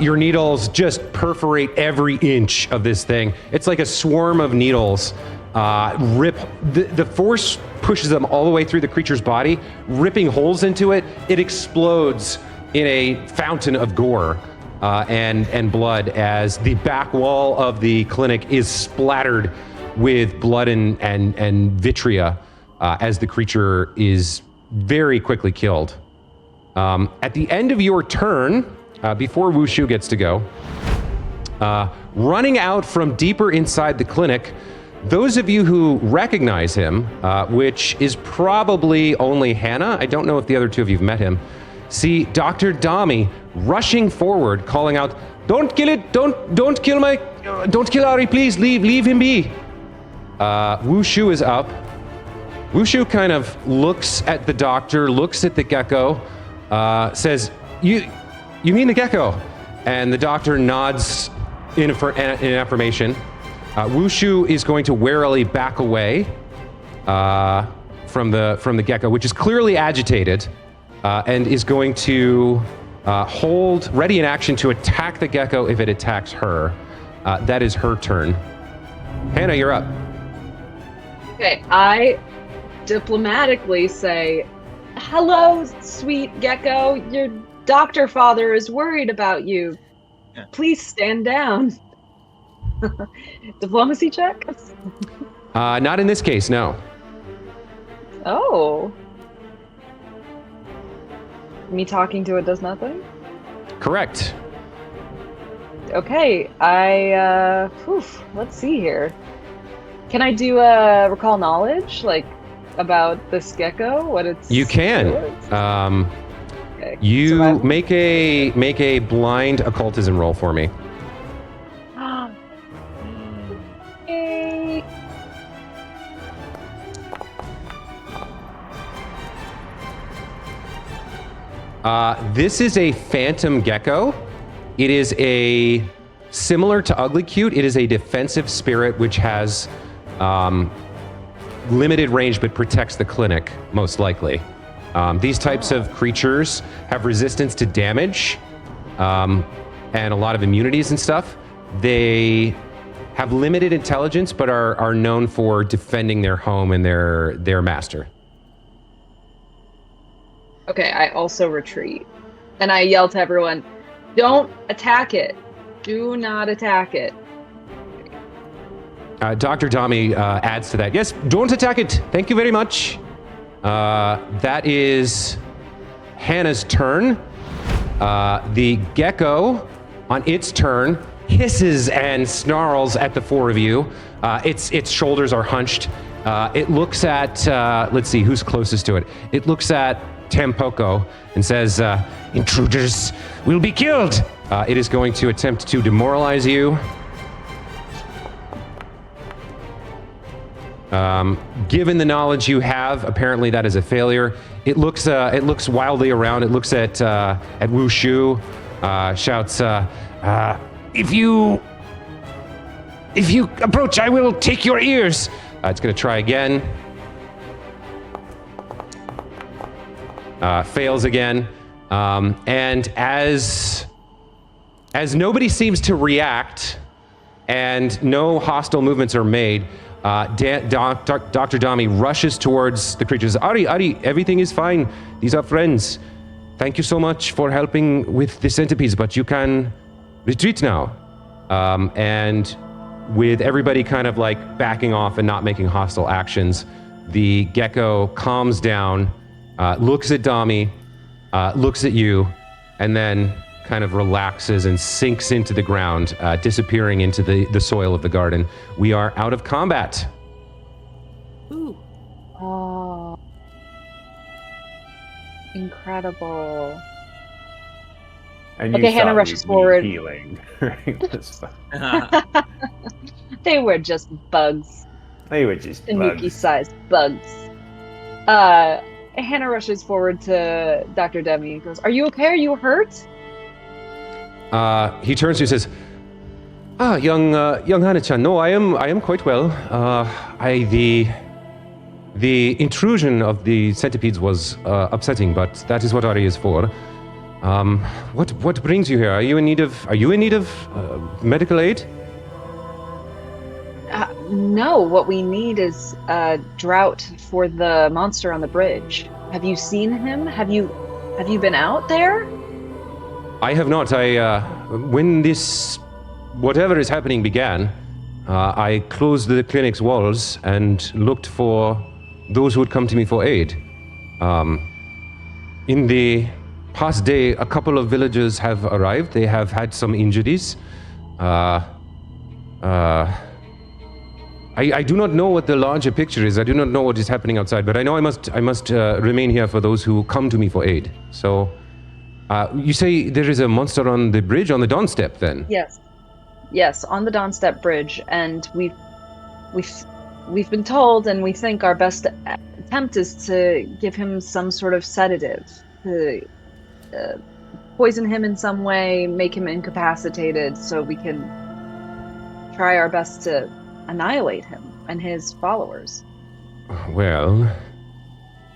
your needles just perforate every inch of this thing. It's like a swarm of needles. The force pushes them all the way through the creature's body, ripping holes into it. It explodes in a fountain of gore and blood as the back wall of the clinic is splattered with blood and vitria as the creature is very quickly killed. At the end of your turn, before Wushu gets to go, running out from deeper inside the clinic, those of you who recognize him, which is probably only Hannah, I don't know if the other two of you have met him, see Doctor Dami rushing forward, calling out, "Don't kill it! Don't kill Ari! Please leave him be!" Wushu is up. Wushu kind of looks at the doctor, looks at the gecko, says, "You mean the gecko?" And the doctor nods in affirmation. Wushu is going to warily back away from the gecko, which is clearly agitated, and is going to hold ready in action to attack the gecko if it attacks her. That is her turn. Hannah, you're up. Okay, I diplomatically say, "Hello, sweet gecko. Your doctor father is worried about you. Yeah. Please stand down." Diplomacy check? Not in this case, no. Oh. Me talking to it does nothing? Correct. Okay, let's see here. Can I do recall knowledge, like, about this gecko? What it's... You can. Okay. You Survival. make a blind occultism roll for me. Yay. This is a phantom gecko. It is similar to Ugly Cute. It is a defensive spirit which has limited range but protects the clinic, most likely. These types of creatures have resistance to damage and a lot of immunities and stuff. They have limited intelligence but are known for defending their home and their master. Okay, I also retreat. And I yell to everyone, "Don't attack it. Do not attack it." Dr. Dami adds to that. "Yes, don't attack it. Thank you very much." That is Hannah's turn. The gecko, on its turn, hisses and snarls at the four of you. Its shoulders are hunched. It looks at, let's see, who's closest to it. It looks at Tampoco and says, "Intruders will be killed." It is going to attempt to demoralize you. Given the knowledge you have, apparently that is a failure. It looks wildly around. It looks at Wushu, shouts, If you approach, I will take your ears." It's going to try again. Fails again. And as nobody seems to react and no hostile movements are made, Dr. Dami rushes towards the creatures. Ari, everything is fine. These are friends. Thank you so much for helping with the centipedes, but you can retreat now. And with everybody kind of like backing off and not making hostile actions, the gecko calms down, looks at Dami, looks at you, and then kind of relaxes and sinks into the ground, disappearing into the soil of the garden. We are out of combat. Ooh. Oh. Incredible. And Okay, you Hannah saw rushes me forward. healing. That's fine. They were just bugs. They were just bugs. Tanuki-sized bugs. Hannah rushes forward to Dr. Demi and goes, "Are you okay? Are you hurt?" He turns to you and says, young Hannah-chan, no, I am quite well. The intrusion of the centipedes was upsetting, but that is what Ari is for. What brings you here? Are you in need of medical aid? No, what we need is a drought for the monster on the bridge. Have you seen him? Have you been out there? I have not. When this whatever is happening began, I closed the clinic's walls and looked for those who would come to me for aid. In the past day, a couple of villagers have arrived. They have had some injuries. I do not know what the larger picture is. I do not know what is happening outside, but I know I must remain here for those who come to me for aid. So, you say there is a monster on the bridge, on the Dawnstep, then? Yes, on the Dawnstep Bridge, and we've been told, and we think our best attempt is to give him some sort of sedative, to poison him in some way, make him incapacitated, so we can try our best to annihilate him and his followers. Well,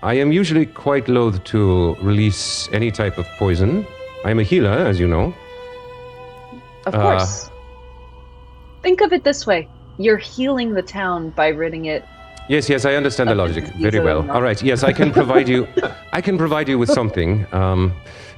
I am usually quite loath to release any type of poison. I am a healer, as you know. Of course. Think of it this way. You're healing the town by ridding it. Yes, I understand the of logic disease very or well. not. All right, yes, I can provide you. I can provide you with something.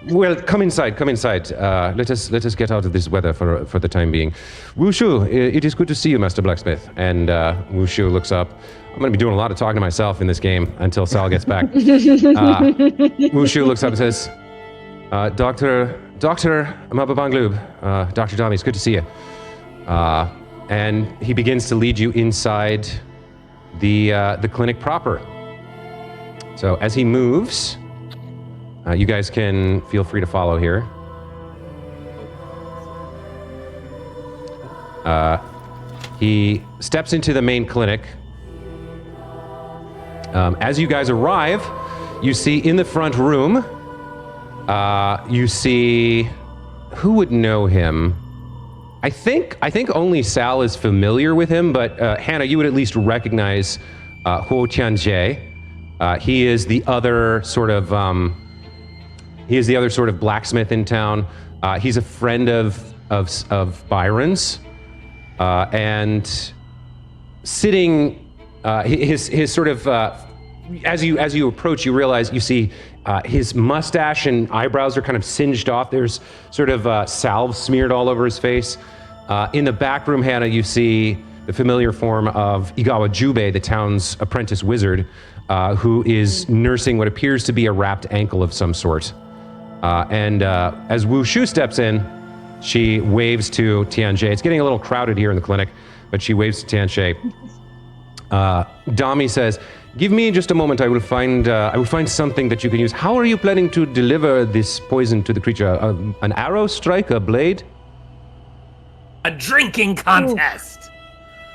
Well, come inside. Come inside. Let us get out of this weather for the time being. Wushu, it is good to see you, Master Blacksmith. And Wushu looks up. I'm going to be doing a lot of talking to myself in this game until Sal gets back. Wushu looks up and says, Dr. Mababanglub, Dr. Dami, it's good to see you. And he begins to lead you inside the clinic proper. So as he moves, you guys can feel free to follow here. He steps into the main clinic. As you guys arrive, you see in the front room, you see, who would know him? I think only Sal is familiar with him, but Hannah, you would at least recognize Huo Tianjie. He is the other sort of blacksmith in town. He's a friend of Byron's, and sitting his sort of as you approach, you realize you see his mustache and eyebrows are kind of singed off. There's sort of salve smeared all over his face. In the back room, Hannah, you see the familiar form of Igawa Jubei, the town's apprentice wizard, who is nursing what appears to be a wrapped ankle of some sort. And as Wu Shu steps in, she waves to Tianjie. It's getting a little crowded here in the clinic, but she waves to Tianjie. Dami says, "Give me just a moment. I will find something that you can use. How are you planning to deliver this poison to the creature? An arrow strike, a blade?" A drinking contest!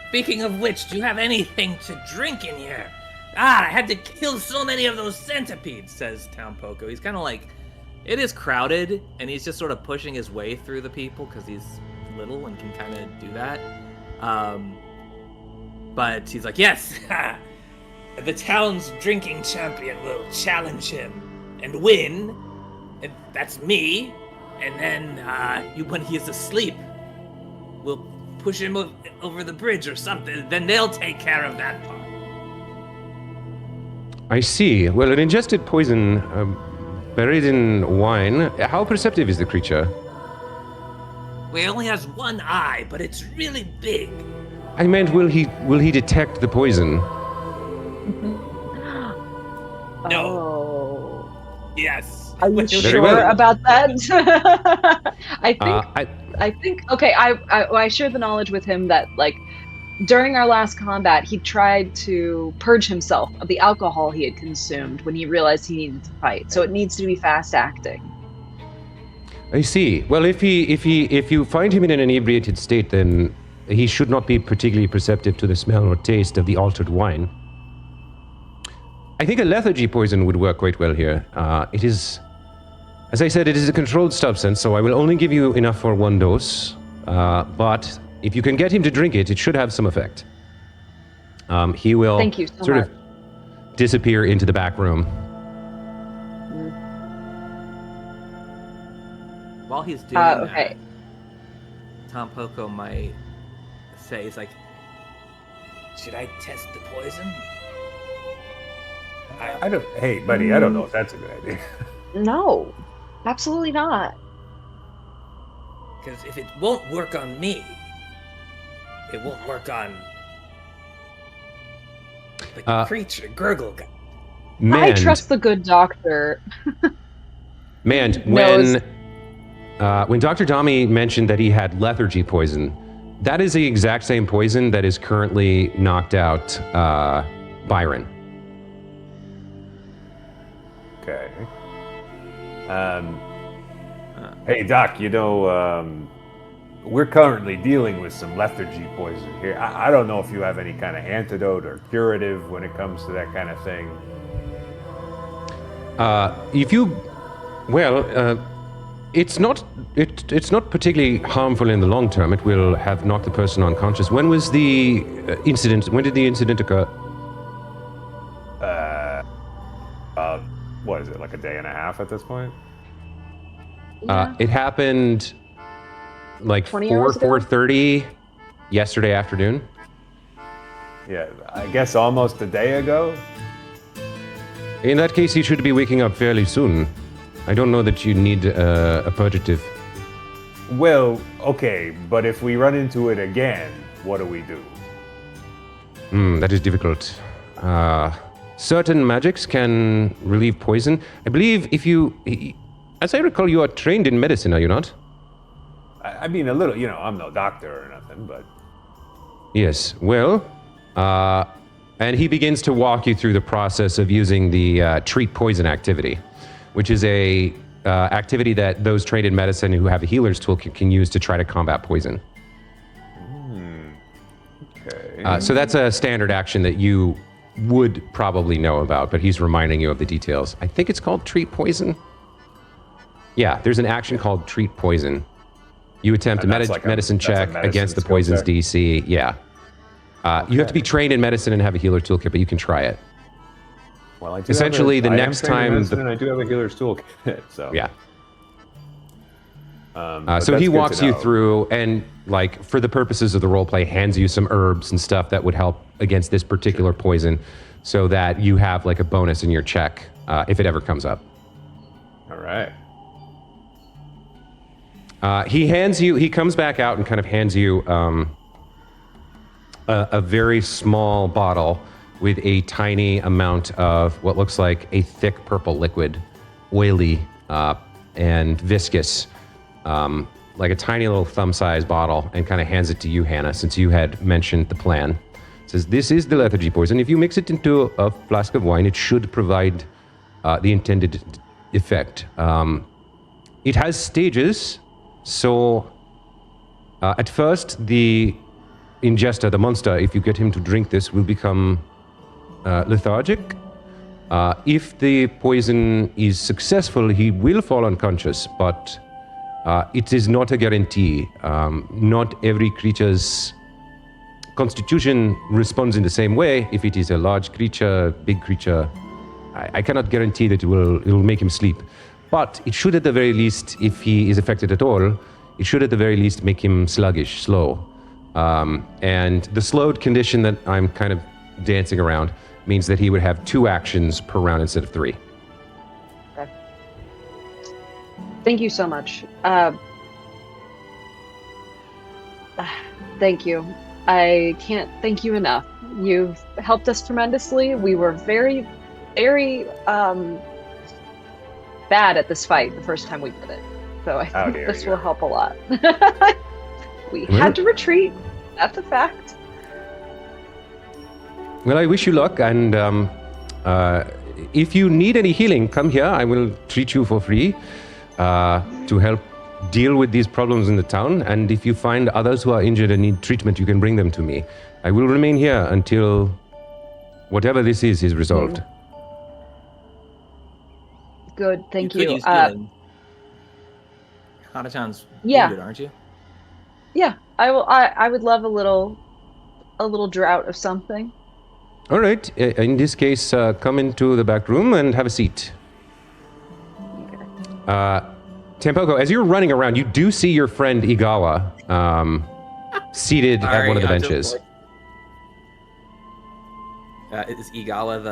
Speaking of which, do you have anything to drink in here? I had to kill so many of those centipedes, says Town Poco. He's kind of like, it is crowded, and he's just sort of pushing his way through the people because he's little and can kind of do that. But he's like, yes, the town's drinking champion will challenge him and win, and that's me. And then when he's asleep, we'll push him over the bridge or something. Then they'll take care of that part. I see. Well, an ingested poison buried in wine. How perceptive is the creature? Well, he only has one eye, but it's really big. I meant, will he detect the poison? No. Oh. Yes. Are you Well, sure well. about that? I I think. Okay. I shared the knowledge with him that during our last combat, he tried to purge himself of the alcohol he had consumed when he realized he needed to fight. So it needs to be fast acting. I see. Well, if you find him in an inebriated state, then he should not be particularly perceptive to the smell or taste of the altered wine. I think a lethargy poison would work quite well here. It is, as I said, it is a controlled substance, so I will only give you enough for one dose. But if you can get him to drink it, it should have some effect. He will Thank you so sort much. of disappear into the back room. While he's doing that, Okay. Tom Poco might say, he's like, should I test the poison? I don't. Hey, buddy, I don't know if that's a good idea. No, absolutely not. Because if it won't work on me, it won't work on the creature, Gurgle guy. I trust the good doctor. Man, knows. when Dr. Dami mentioned that he had lethargy poison, that is the exact same poison that is currently knocked out Byron. Okay. Hey, Doc, we're currently dealing with some lethargy poison here. I don't know if you have any kind of antidote or curative when it comes to that kind of thing. It's not particularly harmful in the long term. It will have knocked the person unconscious. When was the incident? When did the incident occur? What is it, like a day and a half at this point? It happened like 20 4, hours ago? 4:30 yesterday afternoon. Yeah, I guess almost a day ago. In that case, you should be waking up fairly soon. I don't know that you need a purgative. Well, okay, but if we run into it again, what do we do? That is difficult. Certain magics can relieve poison. I believe if you... As I recall, you are trained in medicine, are you not? I mean, a little, I'm no doctor or nothing, but... Yes, well... and he begins to walk you through the process of using the treat poison activity, which is a activity that those trained in medicine who have a healer's toolkit can use to try to combat poison. Okay. So that's a standard action that you would probably know about, but he's reminding you of the details. I think it's called treat poison. Yeah, there's an action called treat poison. You attempt a medicine check against the poison's DC. Yeah. You have to be trained in medicine and have a healer toolkit, but you can try it. Well, I do essentially, the I next am trained in time... medicine and I do have a healer's toolkit, so... Yeah. But So that's he good walks to you know. through and, like, for the purposes of the roleplay, hands you some herbs and stuff that would help against this particular poison so that you have, like, a bonus in your check if it ever comes up. All right. He comes back out and kind of hands you a very small bottle with a tiny amount of what looks like a thick purple liquid, oily and viscous, like a tiny little thumb-sized bottle, and kind of hands it to you, Hannah, since you had mentioned the plan. It says, this is the lethargy poison. If you mix it into a flask of wine, it should provide the intended effect. It has stages, so at first, the ingester, the monster, if you get him to drink this, will become lethargic. If the poison is successful, he will fall unconscious, but it is not a guarantee. Not every creature's constitution responds in the same way. If it is a large creature, big creature, I cannot guarantee that it will make him sleep. But it should at the very least, if he is affected at all, it should at the very least make him sluggish, slow. And the slowed condition that I'm kind of dancing around means that he would have 2 actions per round instead of 3. Okay. Thank you so much. Thank you. I can't thank you enough. You've helped us tremendously. We were very, very bad at this fight the first time we did it. So I think this will help a lot. We had to retreat. That's a fact. Well, I wish you luck, and if you need any healing, come here. I will treat you for free to help deal with these problems in the town. And if you find others who are injured and need treatment, you can bring them to me. I will remain here until whatever this is resolved. Good, thank You you. could use healing. Hana-chan's wounded, aren't you? Yeah, I will. I would love a little draught of something. All right. In this case, come into the back room and have a seat. Okay. Tampoko, as you're running around, you do see your friend Igawa seated at one of the benches. Is Igawa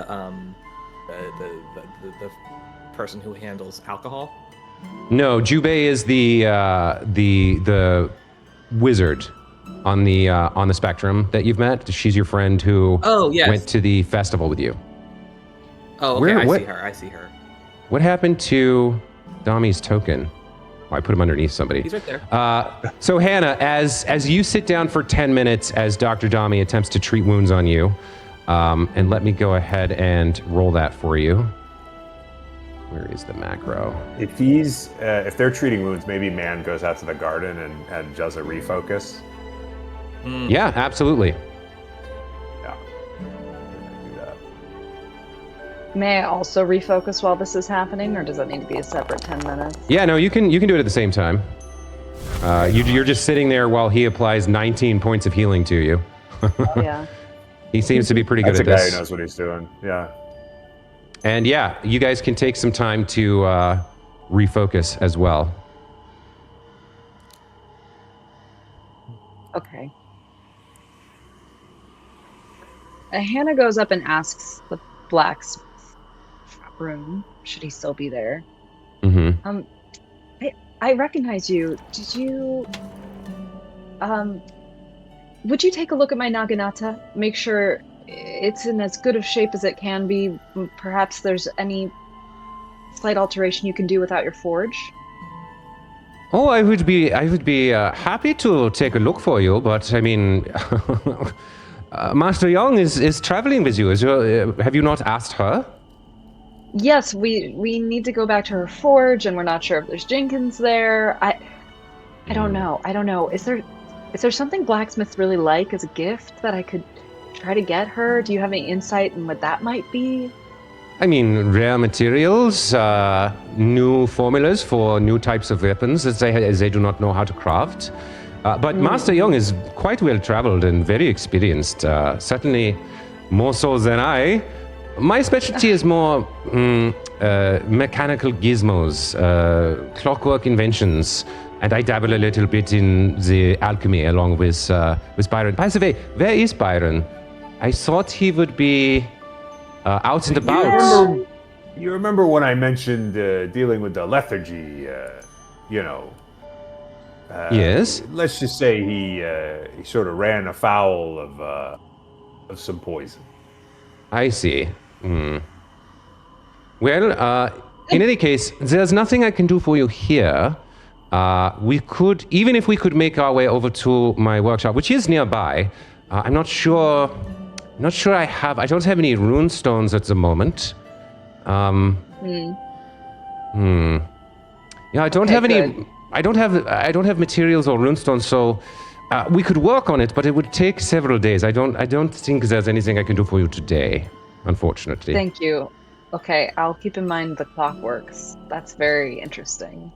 the person who handles alcohol? No, Jubei is the wizard on the spectrum that you've met. She's your friend who went to the festival with you. Oh, okay. I see her. What happened to Dami's token? Oh, I put him underneath somebody. He's right there. So Hannah, as you sit down for 10 minutes as Dr. Dami attempts to treat wounds on you, and let me go ahead and roll that for you. Where is the macro? If they're treating wounds, maybe man goes out to the garden and does a refocus. Yeah, absolutely. Yeah. Do that. May I also refocus while this is happening, or does that need to be a separate 10 minutes? Yeah, no, you can do it at the same time. You're just sitting there while he applies 19 points of healing to you. Yeah. He seems to be pretty good That's at a guy this. who knows what he's doing. Yeah. And yeah, you guys can take some time to refocus as well. Okay. Hannah goes up and asks the blacksmith room, should he still be there? Mm-hmm. I recognize you. Did you... would you take a look at my naginata? Make sure it's in as good of shape as it can be. Perhaps there's any slight alteration you can do without your forge? Oh, I would be happy to take a look for you, but I mean, Master Young is traveling with you. Have you not asked her? Yes, we need to go back to her forge, and we're not sure if there's Jenkins there. I don't know. Is there something blacksmiths really like as a gift that I could try to get her? Do you have any insight in what that might be? I mean, rare materials, new formulas for new types of weapons as they do not know how to craft. But Master Young is quite well traveled and very experienced, certainly more so than I. My specialty is more mechanical gizmos, clockwork inventions, and I dabble a little bit in the alchemy along with Byron. By the way, where is Byron? I thought he would be out and about. You remember when I mentioned dealing with the lethargy, Yes. Let's just say he sort of ran afoul of some poison. I see. Well, in any case, there's nothing I can do for you here. We could, even if we could make our way over to my workshop, which is nearby. I'm not sure I don't have any rune stones at the moment. Yeah, I don't have any. Good. I don't have materials or rune stones, so we could work on it, but it would take several days. I don't think there's anything I can do for you today, unfortunately. Thank you. Okay, I'll keep in mind the clockworks. That's very interesting.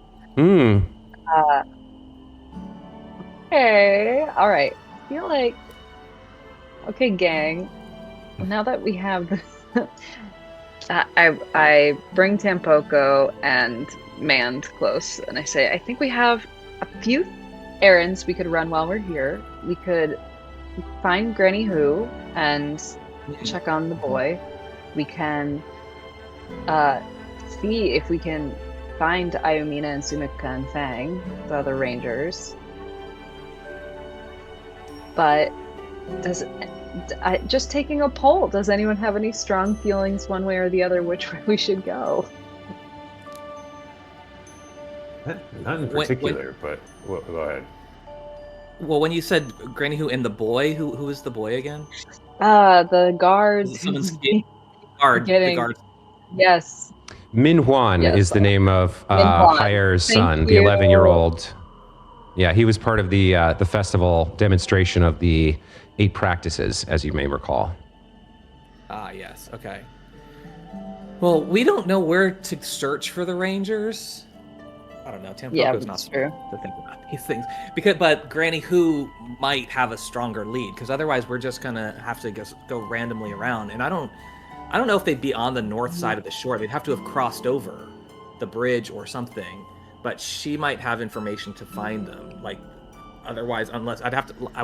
Okay, all right. I feel like, okay, gang. Now that we have this, I bring Tampoco and Mand close, and I say, I think we have a few errands we could run while we're here. We could find Granny Who and check on the boy. We can see if we can find Ayumina and Sumika and Fang, the other rangers. But just taking a poll, does anyone have any strong feelings one way or the other which way we should go? Not in particular, but go ahead. Well, when you said Granny Who and the boy, who is the boy again? The guards. Someone's the guard. Yes. Min Huan Yes. is the name of Min Huan. Hire's Thank son, the you. 11-year-old. Yeah, he was part of the festival demonstration of the 8 practices, as you may recall. Ah, yes. Okay. Well, we don't know where to search for the Rangers. I don't know. Tampoco's not that's true. to think about these things but Granny Who might have a stronger lead, because otherwise we're just gonna have to go randomly around. And I don't know if they'd be on the north side of the shore. They'd have to have crossed over the bridge or something. But she might have information to find them. Like, otherwise, unless I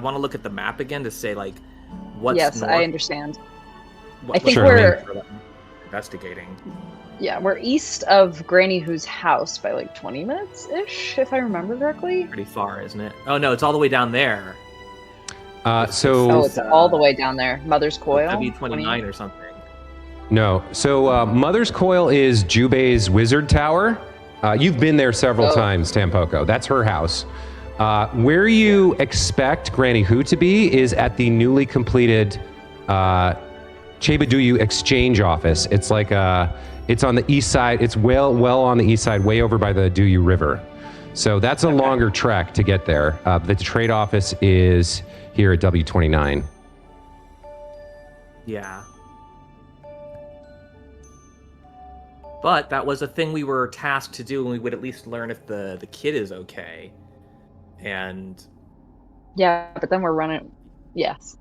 want to look at the map again to say like what's Yes, north, I understand. I what's think Sure. we're investigating. we're east of Granny Who's house by like 20 minutes ish, if I remember correctly. Pretty far, isn't it? Oh no, it's all the way down there. Oh, So it's all the way down there. Mother's Coil. W29 or something. no, so Mother's Coil is Jubei's wizard tower. You've been there several times, Tampoco. That's her house. Where you expect Granny Who to be is at the newly completed Chebaduyu exchange office. It's like It's on the east side. It's well on the east side, way over by the Duyu River. So that's a longer trek to get there. The trade office is here at W29. Yeah. But that was a thing we were tasked to do, and we would at least learn if the kid is okay. And Yeah, but then we're running. Yes.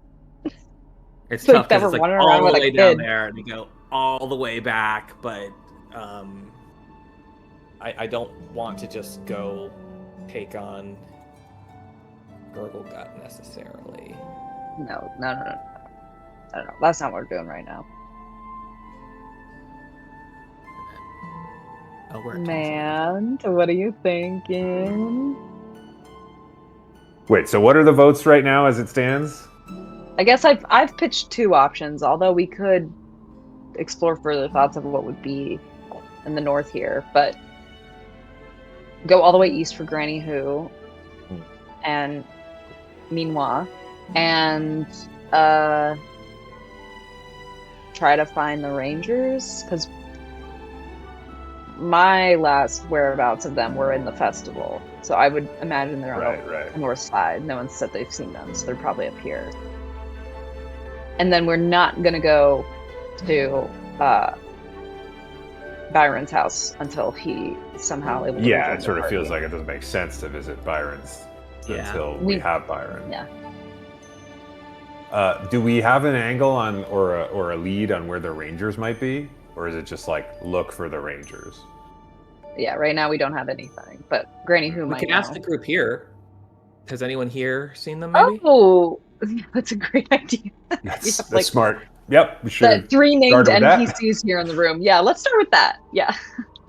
it's So tough that because we're it's like running around all the with a way down kid. there, and you go all the way back. But I don't want to just go take on Gurgle Gut necessarily. No. That's not what we're doing right now. Oh, we're at Man, what are you thinking? Wait, so what are the votes right now as it stands? I guess I've pitched two options, although we could explore further thoughts of what would be in the north here, but go all the way east for Granny Who and Minois, and try to find the Rangers, because my last whereabouts of them were in the festival, so I would imagine they're on Right. the north side. No one said they've seen them, so they're probably up here. And then we're not gonna go to Byron's house until he somehow able to Yeah, rejoin it the sort of party. feels like it doesn't make sense to visit Byron's Yeah. until we We- have Byron. Yeah. Do we have an angle on or a lead on where the Rangers might be, or is it just like look for the Rangers? Yeah, right now we don't have anything, but Granny Who We might can know. ask the group here. Has anyone here seen them? Maybe. Oh, that's a great idea. That's like- smart. Yep, we The should. 3 named started with that. NPCs here in the room. Yeah, let's start with that. Yeah.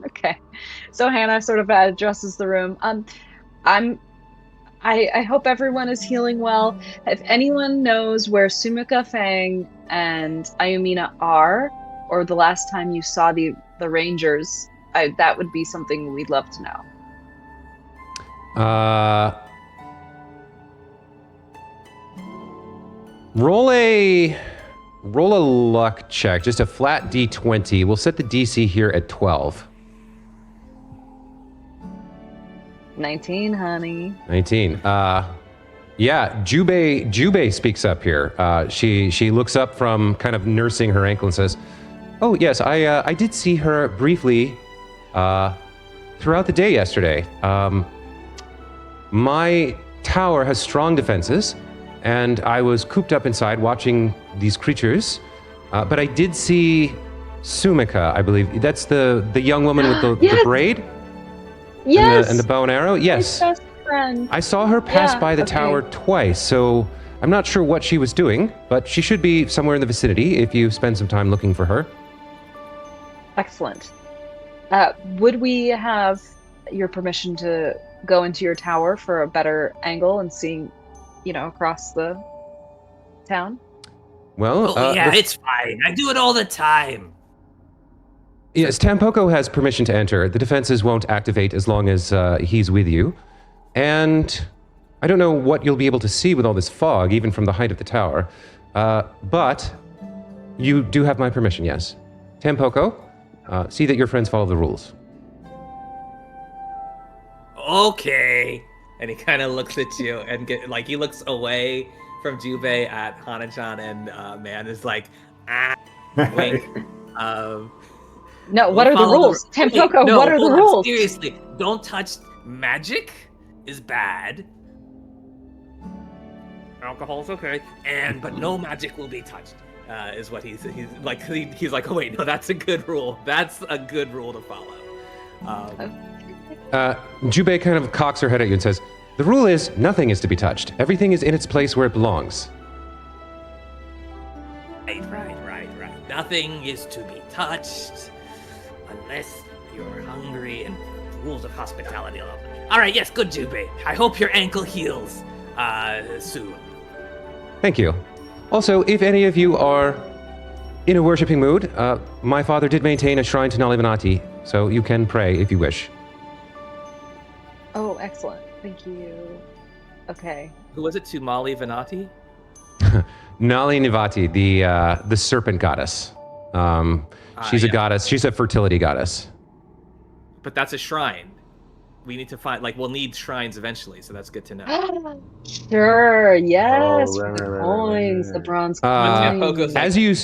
Okay. So Hannah sort of addresses the room. I hope everyone is healing well. If anyone knows where Sumika Fang and Ayumina are, or the last time you saw the Rangers, that would be something we'd love to know. Roll a luck check, just a flat D20. We'll set the DC here at 12. 19, honey. 19. Yeah, Jubei speaks up here. She looks up from kind of nursing her ankle and says, "Oh yes, I did see her briefly throughout the day yesterday. My tower has strong defenses, and I was cooped up inside watching these creatures. But I did see Sumika, I believe. That's the young woman with the Yes! braid Yes. and the bow and arrow. My Yes, best friend. I saw her pass Yeah, by the okay. tower twice, so I'm not sure what she was doing, but she should be somewhere in the vicinity if you spend some time looking for her." Excellent. Would we have your permission to go into your tower for a better angle and seeing, across the town? Well, Oh yeah, it's fine. I do it all the time. yes, Tampoko has permission to enter. The defenses won't activate as long as he's with you. And I don't know what you'll be able to see with all this fog, even from the height of the tower. But you do have my permission, yes. Tampoko, see that your friends follow the rules. Okay. And he kind of looks at you and he looks away from Jubei at Hana-chan, and Man is like, wink. No, what are the Follow rules? Tampoko, no, what are the hold on, rules? Seriously, don't touch magic is bad. Alcohol's okay, but no magic will be touched. Is what he's like. He's like, oh wait, no, that's a good rule. That's a good rule to follow. Jubei kind of cocks her head at you and says, "The rule is nothing is to be touched. Everything is in its place where it belongs." Right. Nothing is to be touched unless you're hungry and rules of hospitality. All right, yes, good, Jubei. I hope your ankle heals soon. Thank you. Also, if any of you are in a worshipping mood, my father did maintain a shrine to Nalivanati, so you can pray if you wish. Oh, excellent. Thank you. Okay. Who was it? Tumali Venati? Nali Nivati, the serpent goddess. She's a Yeah. goddess. She's a fertility goddess. But that's a shrine. We need to find, we'll need shrines eventually, so that's good to know. Sure, yes, Oh, right, the right, right, coins, right, the right. bronze Uh, coins. Poco's like, As you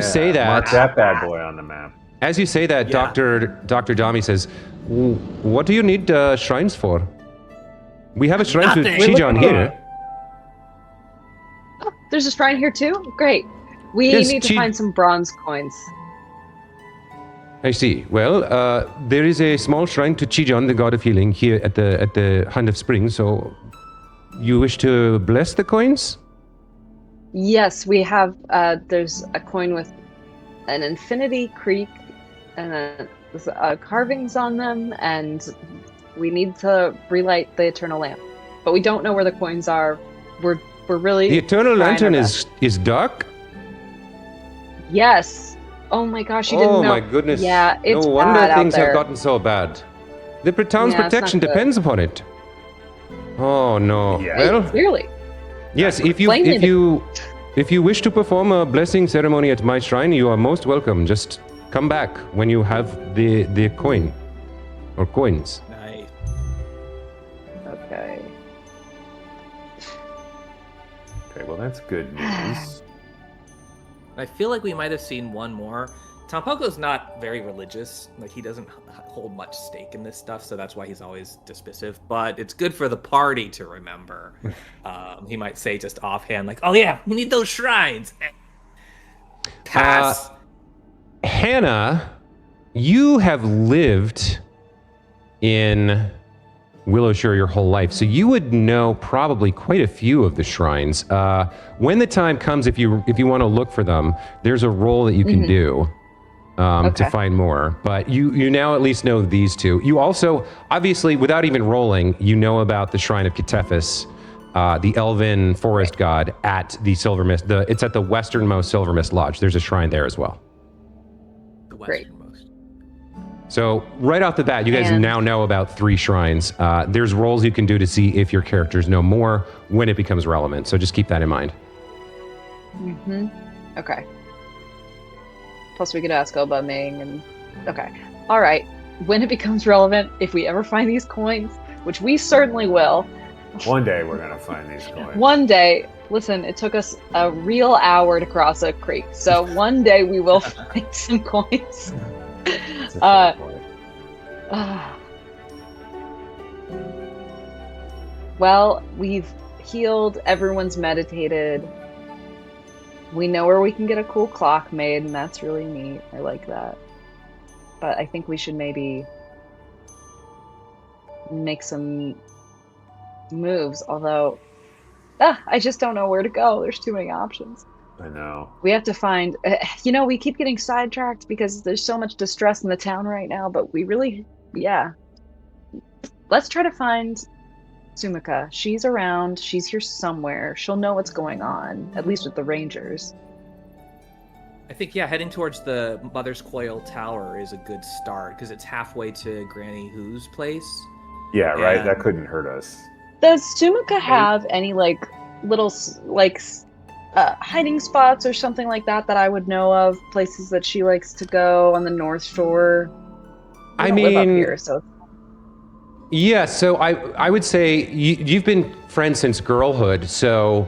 say Mark that, that bad boy on the map. as you say that, Yeah. Doctor Dami says, "What do you need shrines for? We have a shrine to Nothing. Chijon here." Oh, there's a shrine here too? Great. We Yes, need to find some bronze coins. I see. Well, there is a small shrine to Chijon, the god of healing, here at the Hand of Spring. So, you wish to bless the coins? Yes, we have, there's a coin with an infinity creek and carvings on them, and we need to relight the eternal lamp. But we don't know where the coins are. We're really The eternal trying lantern our is dark. Yes. Oh my gosh, you didn't Oh know. my goodness! Yeah, it's no wonder bad out things have there. gotten so bad. The town's Yeah, it's not protection good. depends upon it. Oh no! Yeah. Well, Clearly. yes. If Plainly you wish to perform a blessing ceremony at my shrine, you are most welcome. Just come back when you have the coin or coins. nice. Okay. Okay, well that's good news. I feel like we might have seen one more. Tampoco's not very religious. Like, he doesn't hold much stake in this stuff, so that's why he's always dismissive. But it's good for the party to remember. He might say just offhand, like, "Oh yeah, we need those shrines." Pass. Hannah, you have lived in Willowshire your whole life, so you would know probably quite a few of the shrines. When the time comes, if you want to look for them, there's a roll that you can do to Okay. find more. But you now at least know these two. You also, obviously, without even rolling, you know about the Shrine of Ketefis, the elven forest god at the Silver Mist. It's at the westernmost Silver Mist Lodge. There's a shrine there as well. The Great. westernmost. So right off the bat, you guys And- now know about 3 shrines. There's rolls you can do to see if your characters know more when it becomes relevant. So just keep that in mind. Mm-hmm. Okay. Plus we could ask Oba Ming and... Okay. Alright. When it becomes relevant, if we ever find these coins, which we certainly will, One day we're gonna find these coins. one day... Listen, it took us a real hour to cross a creek, so one day we will find some coins. That's a fair point. Well, we've healed, everyone's meditated. We know where we can get a cool clock made, and that's really neat. I like that. But I think we should maybe make some moves, although I just don't know where to go. There's too many options. I know. We have to find, we keep getting sidetracked because there's so much distress in the town right now, but we really, let's try to find Sumika. She's around, she's here somewhere. She'll know what's going on, at least with the rangers. I think, heading towards the Mother's Coil Tower is a good start, because it's halfway to Granny Who's place. Yeah, right. And- That couldn't hurt us. Does Sumika have any, little, hiding spots or something like that I would know of? Places that she likes to go on the North Shore? We don't live up here, so... Yeah, so I would say you've been friends since girlhood, so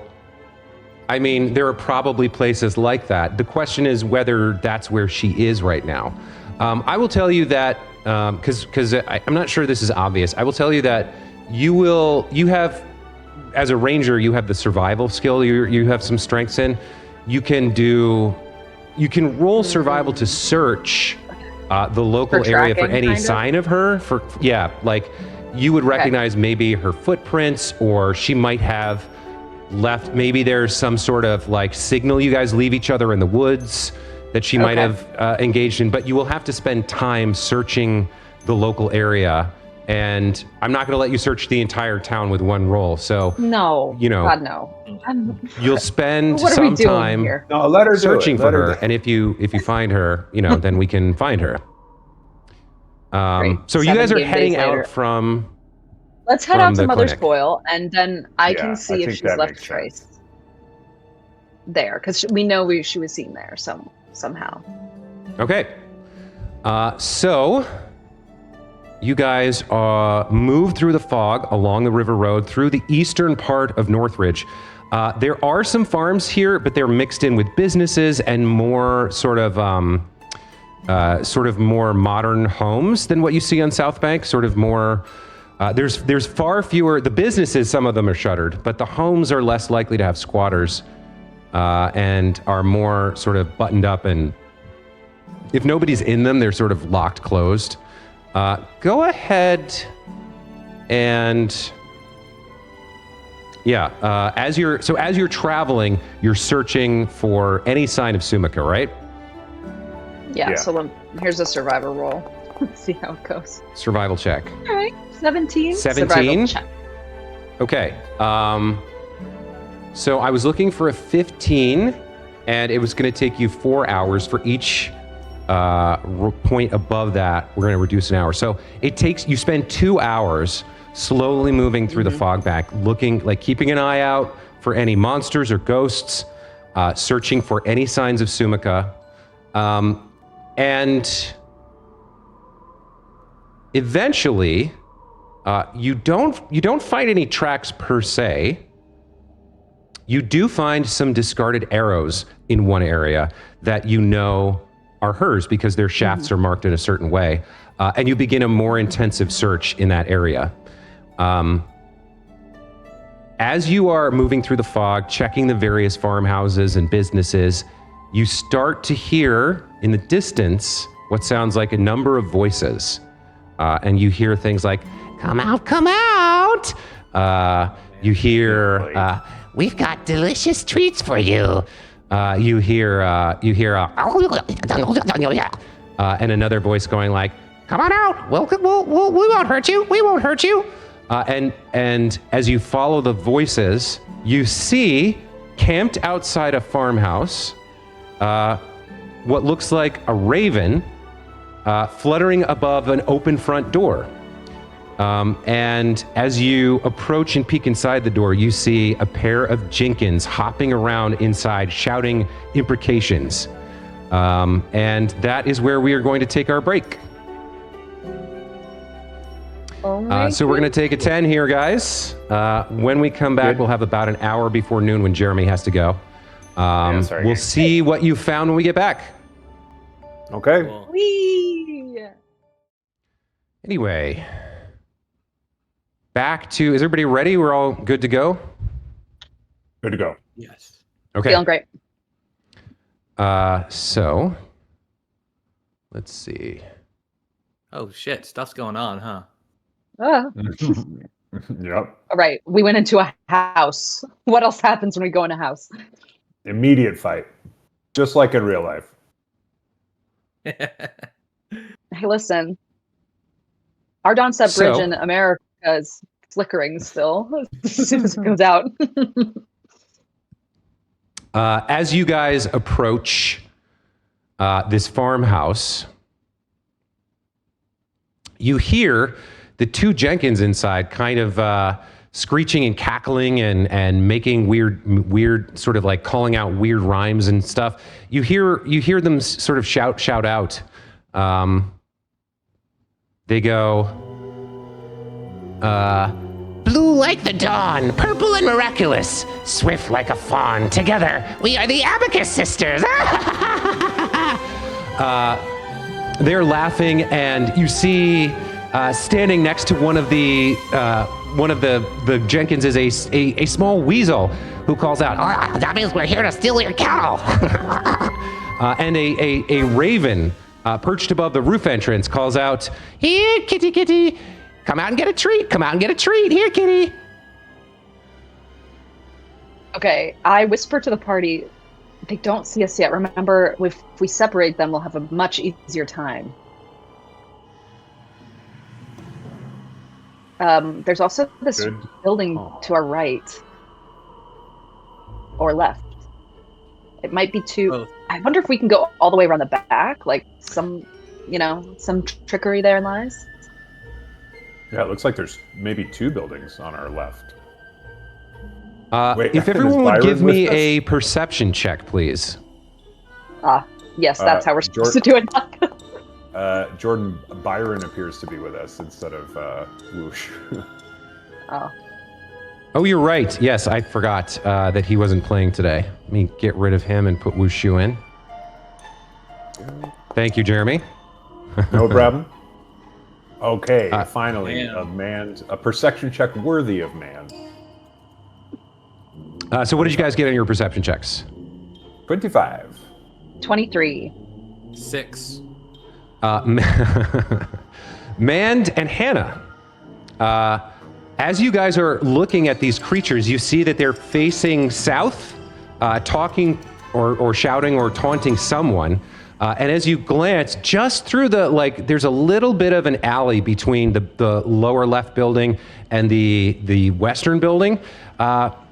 I mean, there are probably places like that. The question is whether that's where she is right now. I will tell you that, because I'm not sure this is obvious, I will tell you that you have, as a ranger, you have the survival skill you have some strengths in. You can roll survival to search the local For area for tracking, any kind of? sign of her. You would recognize maybe her footprints, or she might have left. Maybe there's some sort of signal you guys leave each other in the woods that she might have engaged in. But you will have to spend time searching the local area. And I'm not going to let you search the entire town with one roll. So No. You know, God, no. you'll spend What are we some doing time here? No, let her do it. searching for Let her. do it. And if you find her, then we can find her. Great. So you 7 guys are game heading days later. out from. Let's head from out to the Mother's clinic. Coil, and then I Yeah, can I see if think she's that left a makes trace there, because we know she was seen there somehow. Okay. So you guys move through the fog along the river road through the eastern part of Northridge. There are some farms here, but they're mixed in with businesses and more sort of more modern homes than what you see on South Bank. Sort of more. There's far fewer. The businesses, some of them are shuttered, but the homes are less likely to have squatters and are more sort of buttoned up, and if nobody's in them, they're sort of locked closed. Go ahead and as you're traveling, you're searching for any sign of Sumika, right? Yeah. So here's a survivor roll. Let's see how it goes. Survival check. All right, 17. 17? Survival check. Okay. So I was looking for a 15, and it was going to take you 4 hours for each point above that. We're going to reduce an hour. So you spend 2 hours slowly moving through the fog bank, looking, like keeping an eye out for any monsters or ghosts, searching for any signs of Sumika. And eventually, you don't find any tracks per se. You do find some discarded arrows in one area that you know are hers because their shafts are marked in a certain way. And you begin a more intensive search in that area. As you are moving through the fog, checking the various farmhouses and businesses, you start to hear in the distance what sounds like a number of voices. And you hear things like, "Come out, come out!" You hear, "We've got delicious treats for you." You hear, and another voice going like, "Come on out! We won't hurt you. We won't hurt you." And as you follow the voices, you see camped outside a farmhouse, what looks like a raven fluttering above an open front door. And as you approach and peek inside the door, you see a pair of Jenkins hopping around inside, shouting imprecations. And that is where we are going to take our break. So we're going to take a 10 here, guys. When we come back, we'll have about an hour before noon when Jeremy has to go. We'll see what you found when we get back. Okay. Cool. Whee! Anyway, back to, is everybody ready? We're all good to go? Good to go. Yes. Okay. Feeling great. So, let's see. Oh shit, stuff's going on, huh? Yep. All right, we went into a house. What else happens when we go in a house? Immediate fight. Just like in real life. Hey, listen. Our Dawnset Bridge in America is flickering still as soon as it comes out. As you guys approach this farmhouse, you hear the two Jenkins inside kind of screeching and cackling and making weird sort of like calling out weird rhymes and stuff. You hear them sort of shout out. They go, blue like the dawn, purple and miraculous, swift like a fawn. Together, we are the Abacus sisters. They're laughing, and you see standing next to one of the Jenkins is a small weasel who calls out, "Oh, that means we're here to steal your cattle." And a raven perched above the roof entrance calls out, "Here, kitty, kitty, come out and get a treat. Come out and get a treat. Here, kitty." Okay, I whisper to the party, they don't see us yet. Remember, if we separate them, we'll have a much easier time. There's also this building to our right. Or left. It might be too... Both. I wonder if we can go all the way around the back, like some trickery there lies. Yeah, it looks like there's maybe two buildings on our left. If everyone would give me a perception check, please. Yes, that's how we're supposed to do it. Jordan Byron appears to be with us instead of Whoosh. Oh. Oh, you're right. Yes, I forgot that he wasn't playing today. Let me get rid of him and put Wushu in. Thank you, Jeremy. No problem. Okay, finally, man. a perception check worthy of man. So what did you guys get on your perception checks? 25. 23. 6. Mand and Hannah. As you guys are looking at these creatures, you see that they're facing south, talking or shouting or taunting someone. And as you glance, just through there's a little bit of an alley between the lower left building and the western building.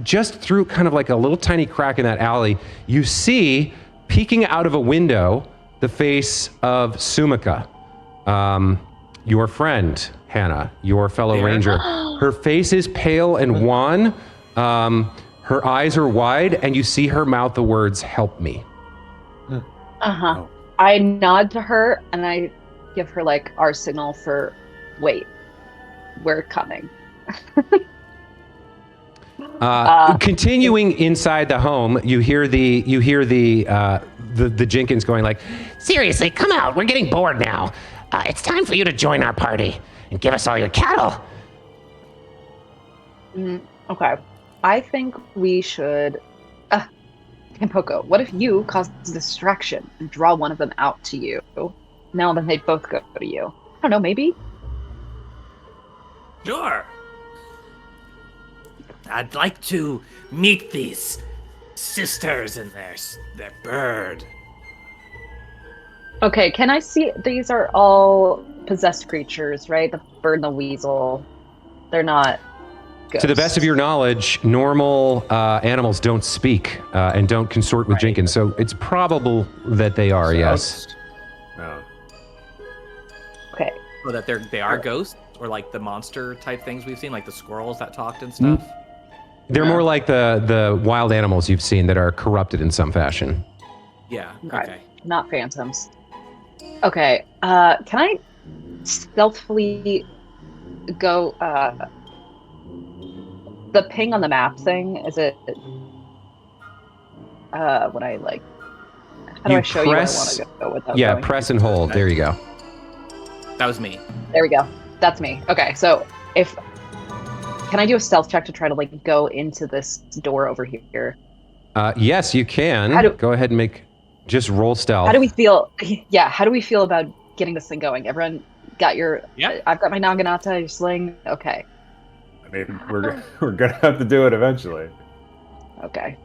Just through kind of like a little tiny crack in that alley, you see, peeking out of a window, the face of Sumika, your friend, Hannah, your fellow ranger. Her face is pale and wan. Her eyes are wide, and you see her mouth the words, "Help me." Uh-huh. Oh. I nod to her, and I give her, like, our signal for, wait, we're coming. Continuing inside the home, you hear the Jenkins going like, "Seriously, come out. We're getting bored now. It's time for you to join our party and give us all your cattle." Okay. I think we should... Tampoko, what if you cause a distraction and draw one of them out to you? Now then they'd both go to you. I don't know, maybe? Sure. I'd like to meet these sisters and their bird. Okay, can I see... These are all possessed creatures, right? The bird and the weasel. They're not ghosts. To the best of your knowledge, normal animals don't speak and don't consort with Jenkins, so it's probable that they are, yes. No. Okay. Or that they are ghosts? Or like the monster type things we've seen, like the squirrels that talked and stuff? They're more like the wild animals you've seen that are corrupted in some fashion. Yeah, Right. okay. Not phantoms. Okay, can I stealthily go, the ping on the map thing, is it, when I, like, how do I show you where I want to go without Yeah, going? press and hold. There you go. That was me. There we go. That's me. Okay, so can I do a stealth check to try to, like, go into this door over here? Yes, you can. Go ahead and just roll stealth. How do we feel? Yeah, how do we feel about getting this thing going? Everyone got your... Yeah. I've got my Naginata, your sling. Okay. I mean, we're gonna have to do it eventually. Okay.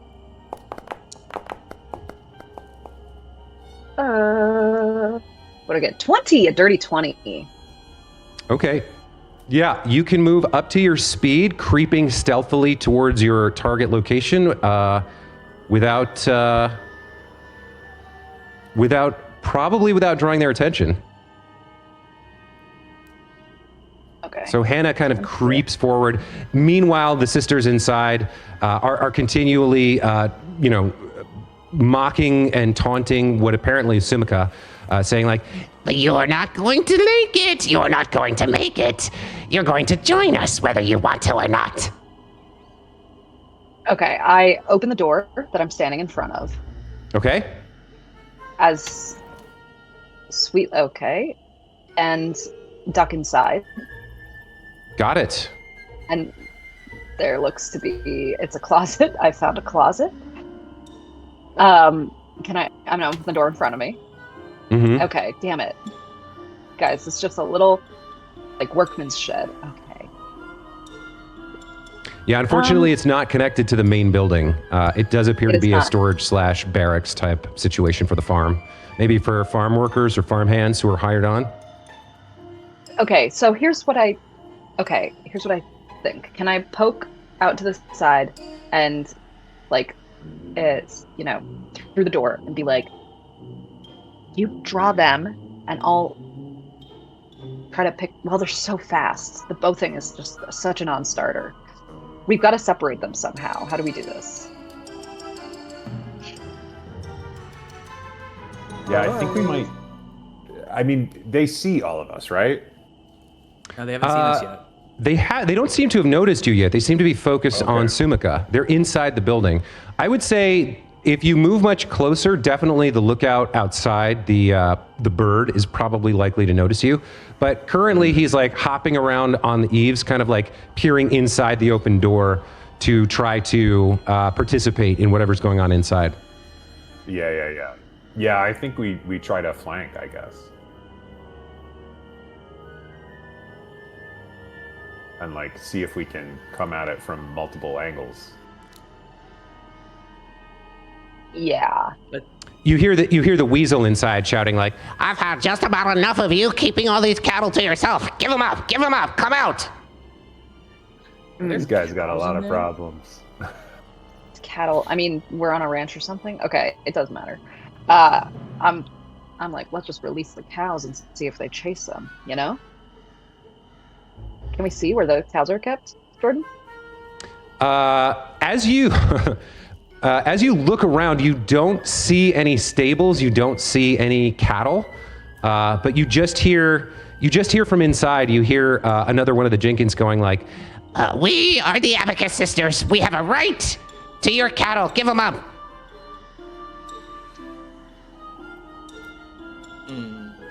What do I get? 20, a dirty 20. Okay. Yeah, you can move up to your speed, creeping stealthily towards your target location without drawing their attention. Okay. So Hannah kind of creeps forward. Meanwhile, the sisters inside are continually, mocking and taunting what apparently is Sumika, saying like, "But you're not going to make it. You're not going to make it. You're going to join us whether you want to or not." Okay, I open the door that I'm standing in front of. Okay. As sweet, okay, and duck inside. Got it. And there looks to be, it's a closet. I found a closet. I'm gonna open the door in front of me. Mm-hmm. Okay, damn it. Guys, it's just a little, like, workman's shed. Okay. Yeah, unfortunately, it's not connected to the main building. It does appear to be a not. storage/barracks type situation for the farm. Maybe for farm workers or farm hands who are hired on. Okay, so here's what I think. Can I poke out to the side and, like, it's, through the door and be like, you draw them and I'll try to pick... Well, they're so fast. The bow thing is just such a non-starter. We've got to separate them somehow. How do we do this? Yeah, I think we might. I mean, they see all of us, right? No, they haven't seen us yet. They don't seem to have noticed you yet. They seem to be focused on Sumika. They're inside the building. I would say if you move much closer, definitely the lookout outside, the bird is probably likely to notice you. But currently he's like hopping around on the eaves, kind of like peering inside the open door to try to participate in whatever's going on inside. Yeah. Yeah, I think we try to flank, I guess. And like see if we can come at it from multiple angles. Yeah. You hear the weasel inside shouting like, I've had just about enough of you keeping all these cattle to yourself. Give them up, come out. This guy's got a lot of problems. Cattle. I mean, we're on a ranch or something. Okay, it doesn't matter. I'm like, let's just release the cows and see if they chase them. You know? Can we see where the cows are kept, Jordan? As you look around, you don't see any stables, you don't see any cattle, but you just hear from inside. You hear another one of the Jenkins going like, We are the Abacus sisters. We have a right to your cattle. Give them up.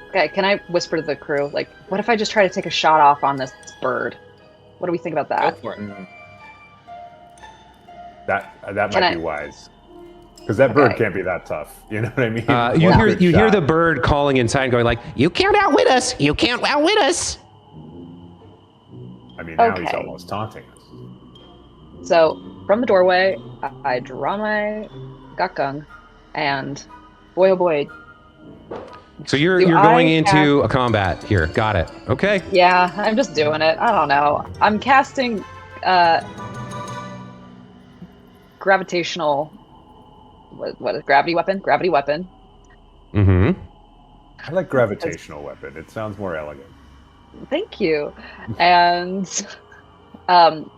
Okay, can I whisper to the crew, like, what if I just try to take a shot off on this bird? What do we think about that? Go for it. That might be wise. Because that bird can't be that tough. You know what I mean? You hear the bird calling inside going like, You can't outwit us. You can't outwit us. I mean, now he's almost taunting us. So, from the doorway, I draw my gakgung, and boy oh boy. So you're going into a combat here. Got it. Okay. Yeah, I'm just doing it. I don't know. I'm casting gravitational. What is gravity weapon? Gravity weapon. Mm-hmm. I like gravitational weapon. It sounds more elegant. Thank you. And I'm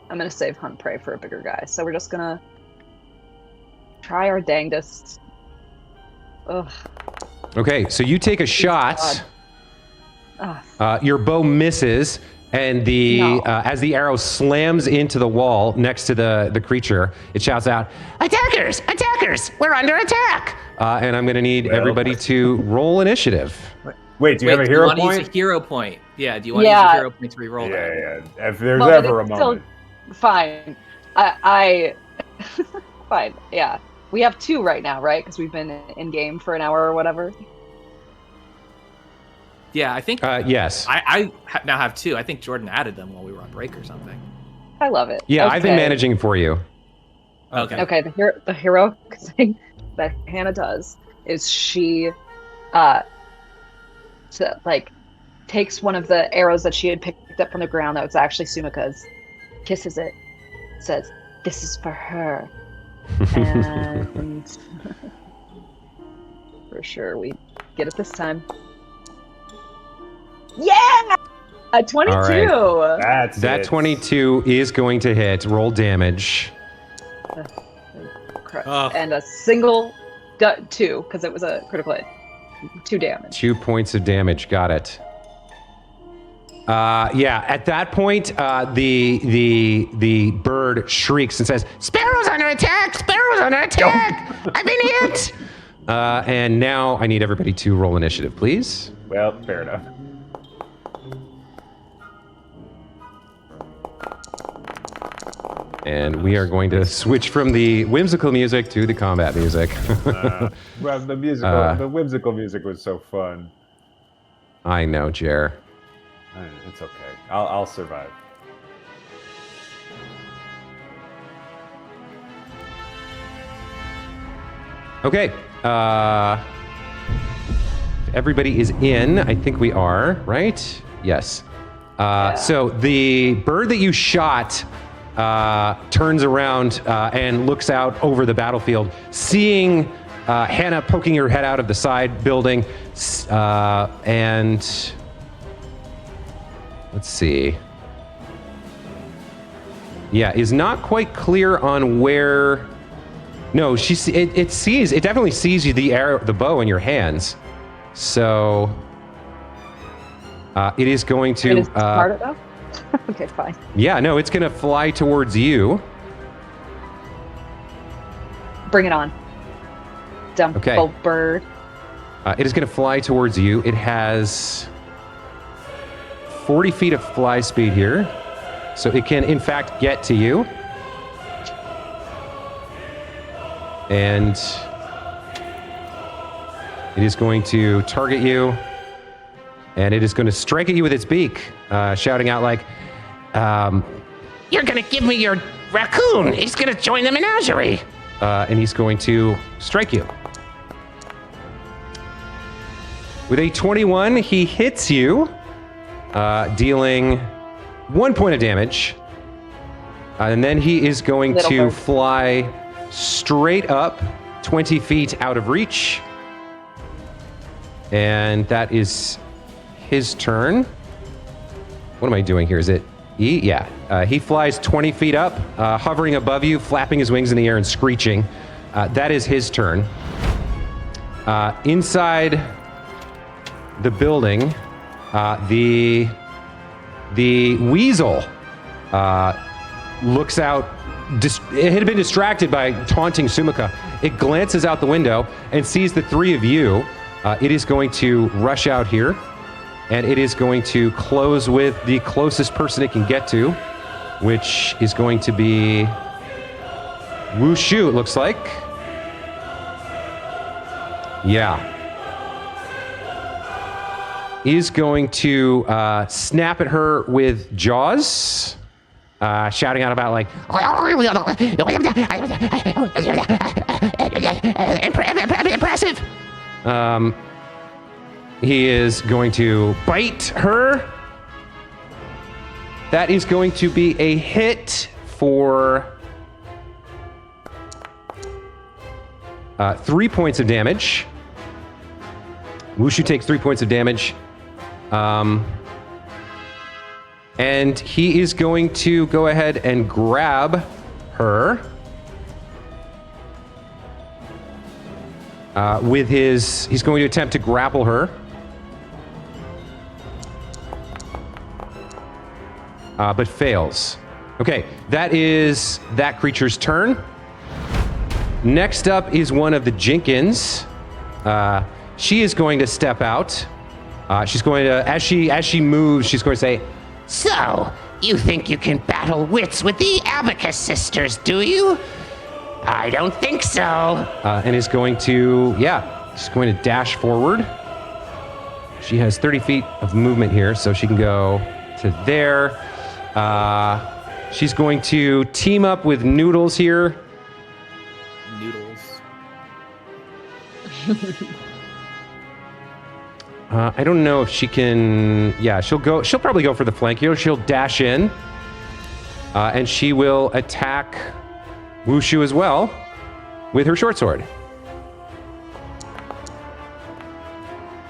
gonna save hunt prey for a bigger guy. So we're just gonna try our dangdest. Ugh. Okay, so you take a shot. Your bow misses, and as the arrow slams into the wall next to the creature, it shouts out, Attackers! Attackers! We're under attack! And I'm going to need everybody to roll initiative. Wait, do you have a hero point? Do you want to use a hero point? Yeah, do you want to use a hero point to reroll that? Yeah. If there's ever a moment. Fine. I fine, yeah. We have 2 right now, right? Because we've been in game for an hour or whatever. Yeah, I think. Yes. I now have 2. I think Jordan added them while we were on break or something. I love it. Yeah, I've been managing for you. Okay. Okay. The heroic thing that Hannah does is she, takes one of the arrows that she had picked up from the ground that was actually Sumika's, kisses it, says, "This is for her." And for sure we get it this time. Yeah! A 22! All right. That 22 is going to hit. Roll damage. And a single 2, because it was a critical hit. 2 damage. 2 points of damage. Got it. At that point, the bird shrieks and says, Sparrow's under attack! Sparrow's under attack! I've been hit! And now I need everybody to roll initiative, please. Well, fair enough. And we are going to switch from the whimsical music to the combat music. Well, the whimsical music was so fun. I know, Jer. It's okay. I'll survive. Okay. Everybody is in. I think we are, right? Yes. So the bird that you shot turns around and looks out over the battlefield, seeing Hannah poking her head out of the side building, and let's see. Yeah, is not quite clear on where No, it definitely sees you, the bow in your hands. So it is going to. It is smart enough? Okay, fine. Yeah, no, it's going to fly towards you. Bring it on. Dumb Okay. bird. It is going to fly towards you. It has 40 feet of fly speed here, so it can, in fact, get to you. And it is going to target you, and it is going to strike at you with its beak, shouting out like, You're gonna give me your raccoon. He's gonna join the menagerie. and he's going to strike you. With a 21, he hits you, dealing 1 point of damage. And then he is going Little to bird. fly straight up 20 feet out of reach. And that is his turn. What am I doing here? Is it E? Yeah. He flies 20 feet up, hovering above you, flapping his wings in the air and screeching. That is his turn. Inside the building, the weasel looks out. It had been distracted by taunting Sumika. It glances out the window and sees the three of you. It is going to rush out here, and it is going to close with the closest person it can get to, which is going to be Wushu, it looks like. Yeah. Is going to snap at her with Jaws, shouting out about like, Impressive. he is going to bite her. That is going to be a hit for 3 points of damage. Wushu takes 3 points of damage. And he is going to go ahead and grab her with his. He's going to attempt to grapple her. But fails. Okay, that is that creature's turn. Next up is one of the Jenkins. She is going to step out. She's going to, as she moves, she's going to say, So, you think you can battle wits with the Abacus sisters, do you? I don't think so. and is going to, she's going to dash forward. She has 30 feet of movement here, so she can go to there. She's going to team up with Noodles here. Noodles. I don't know if she can. Yeah, she'll probably go for the flank here. She'll dash in, and she will attack Wushu as well with her short sword.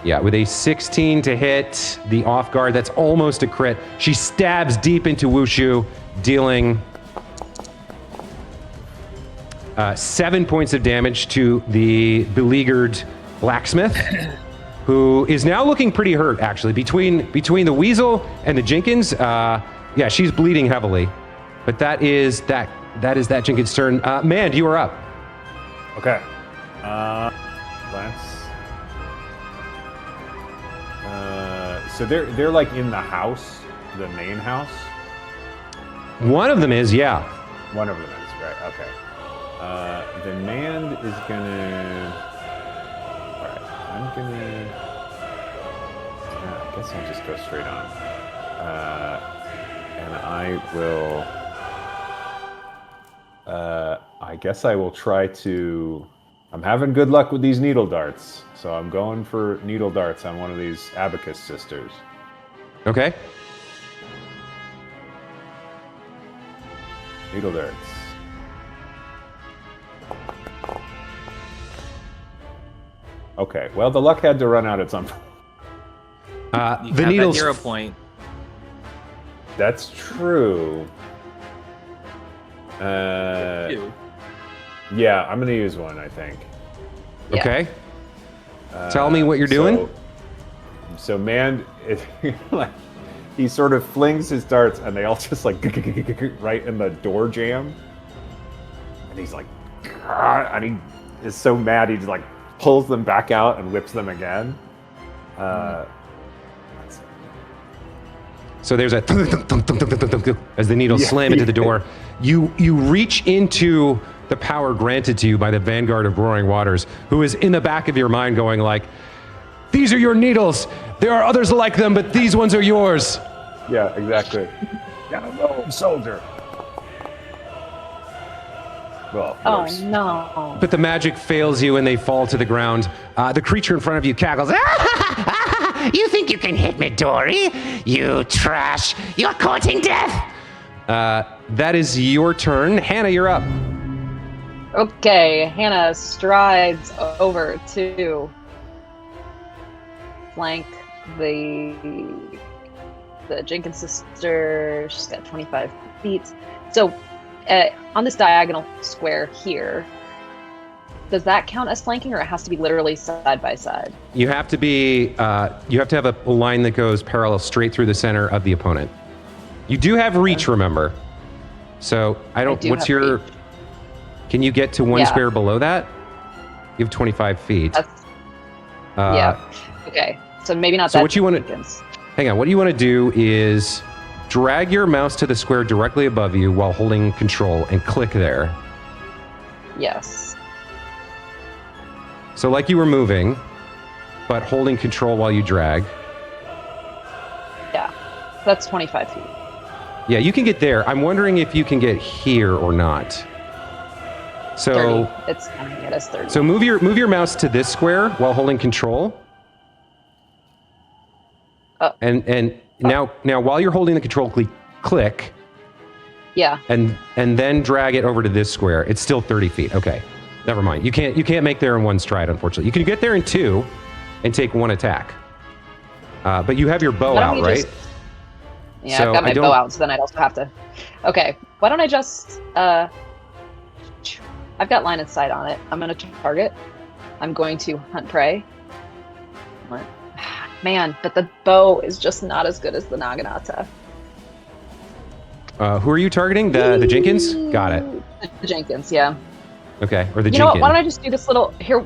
Yeah, with a 16 to hit the off guard, that's almost a crit. She stabs deep into Wushu, dealing 7 points of damage to the beleaguered blacksmith, who is now looking pretty hurt, actually. Between the weasel and the Jenkins, she's bleeding heavily. But that is that Jenkins' turn. Mand, you are up. Okay. Let's. So they're like in the house, the main house. One of them is, yeah. One of them is right. Okay. The man is gonna. All right. I'm gonna. I guess I'll just go straight on. And I will. I guess I will try to. I'm having good luck with these needle darts, so I'm going for needle darts on one of these Abacus sisters. Okay. Needle darts. Okay, well, the luck had to run out at some point. You The have needles. that 0 point. That's true. Ew. Yeah, I'm gonna use one, I think. Yeah. Okay. Tell me what you're doing. So man, like he sort of flings his darts, and they all just like right in the door jamb. And he's like, and he is so mad, he just like pulls them back out and whips them again. So there's a as the needles slam into the door. You reach into the power granted to you by the Vanguard of Roaring Waters, who is in the back of your mind going like, these are your needles. There are others like them, but these ones are yours. Yeah, exactly. Yeah, soldier. Well, Oh worse. no. But the magic fails you and they fall to the ground. The creature in front of you cackles. You think you can hit me, Dory? You trash. You're courting death. That is your turn. Hannah, you're up. Okay, Hannah strides over to flank the Jenkins sister. She's got 25 feet. So on this diagonal square here, does that count as flanking, or it has to be literally side by side? You have to be. You have to have a line that goes parallel straight through the center of the opponent. You do have reach, remember. So I don't. do What's have your? reach. Can you get to one Yeah. square below that? You have 25 feet. That's yeah. Okay, so maybe not so that. what you wanna- Jenkins. Hang on. What you want to do is drag your mouse to the square directly above you while holding control and click there. Yes. So like you were moving, but holding control while you drag. Yeah. That's 25 feet. Yeah, you can get there. I'm wondering if you can get here or not. So 30. It's counting it as 30. so move your mouse to this square while holding control. Oh. And now while you're holding the control, click Yeah. and then drag it over to this square. It's still 30 feet. Okay. Never mind. You can't make there in one stride, unfortunately. You can get there in two and take one attack. But you have your bow Why don't out, we right? just- Yeah, So I've got I my don't- bow out, so then I'd also have to. Okay, why don't I just? I've got line of sight on it. I'm gonna target. I'm going to hunt prey. Man, but the bow is just not as good as the Naginata. Who are you targeting? The Jenkins? Got it. The Jenkins, yeah. Okay. Or the You know what? Jenkins. Why don't I just do this little here?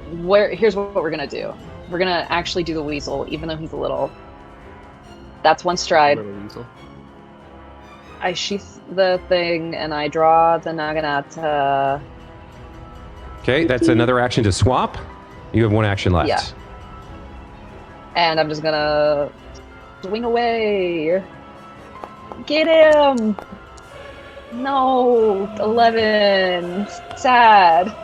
Here's what we're gonna do. We're gonna actually do the weasel, even though he's a little. That's one stride. Little weasel. I sheath the thing and I draw the Naginata. Okay, that's another action to swap. You have one action left. Yeah. And I'm just gonna swing away. Get him! No, 11. Sad.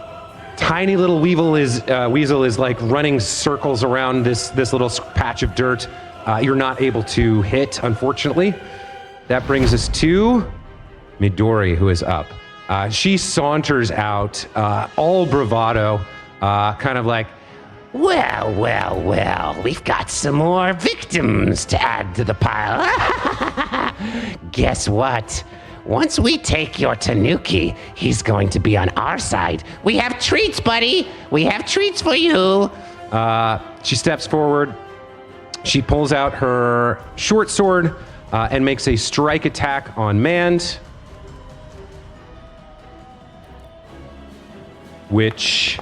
Tiny little weasel is like running circles around this little patch of dirt. You're not able to hit, unfortunately. That brings us to Midori, who is up. She saunters out, all bravado, kind of like, Well, we've got some more victims to add to the pile. Guess what? Once we take your Tanuki, he's going to be on our side. We have treats, buddy. We have treats for you. she steps forward. She pulls out her short sword and makes a strike attack on Mand, which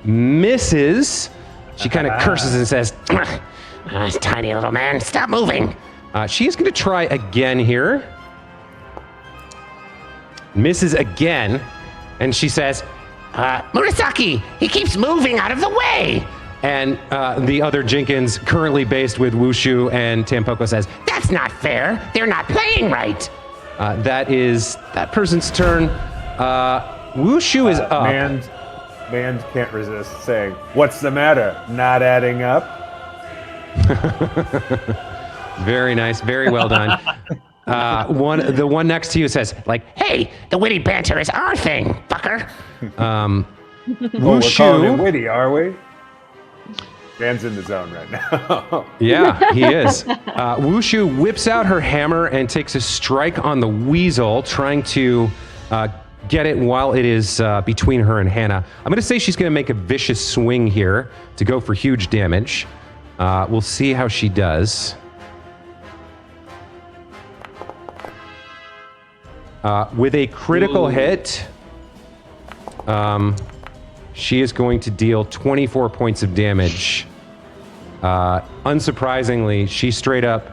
misses. She kind of curses and says, Tiny little man, stop moving. she's going to try again here. Misses again. And she says, Murasaki, he keeps moving out of the way. and the other Jenkins, currently based with Wushu and Tampoko, says, That's not fair. They're not playing right. that is that person's turn. Wushu is up. Man can't resist saying, "What's the matter? Not adding up?" Very nice. Very well done. The one next to you says, like, Hey, the witty banter is our thing, fucker. Well, we're calling him Wushu. witty, are we? Man's in the zone right now. Yeah, he is. Wushu whips out her hammer and takes a strike on the weasel, trying to get it while it is between her and Hannah. I'm going to say she's going to make a vicious swing here to go for huge damage. We'll see how she does. With a critical hit, she is going to deal 24 points of damage. Unsurprisingly, she straight up...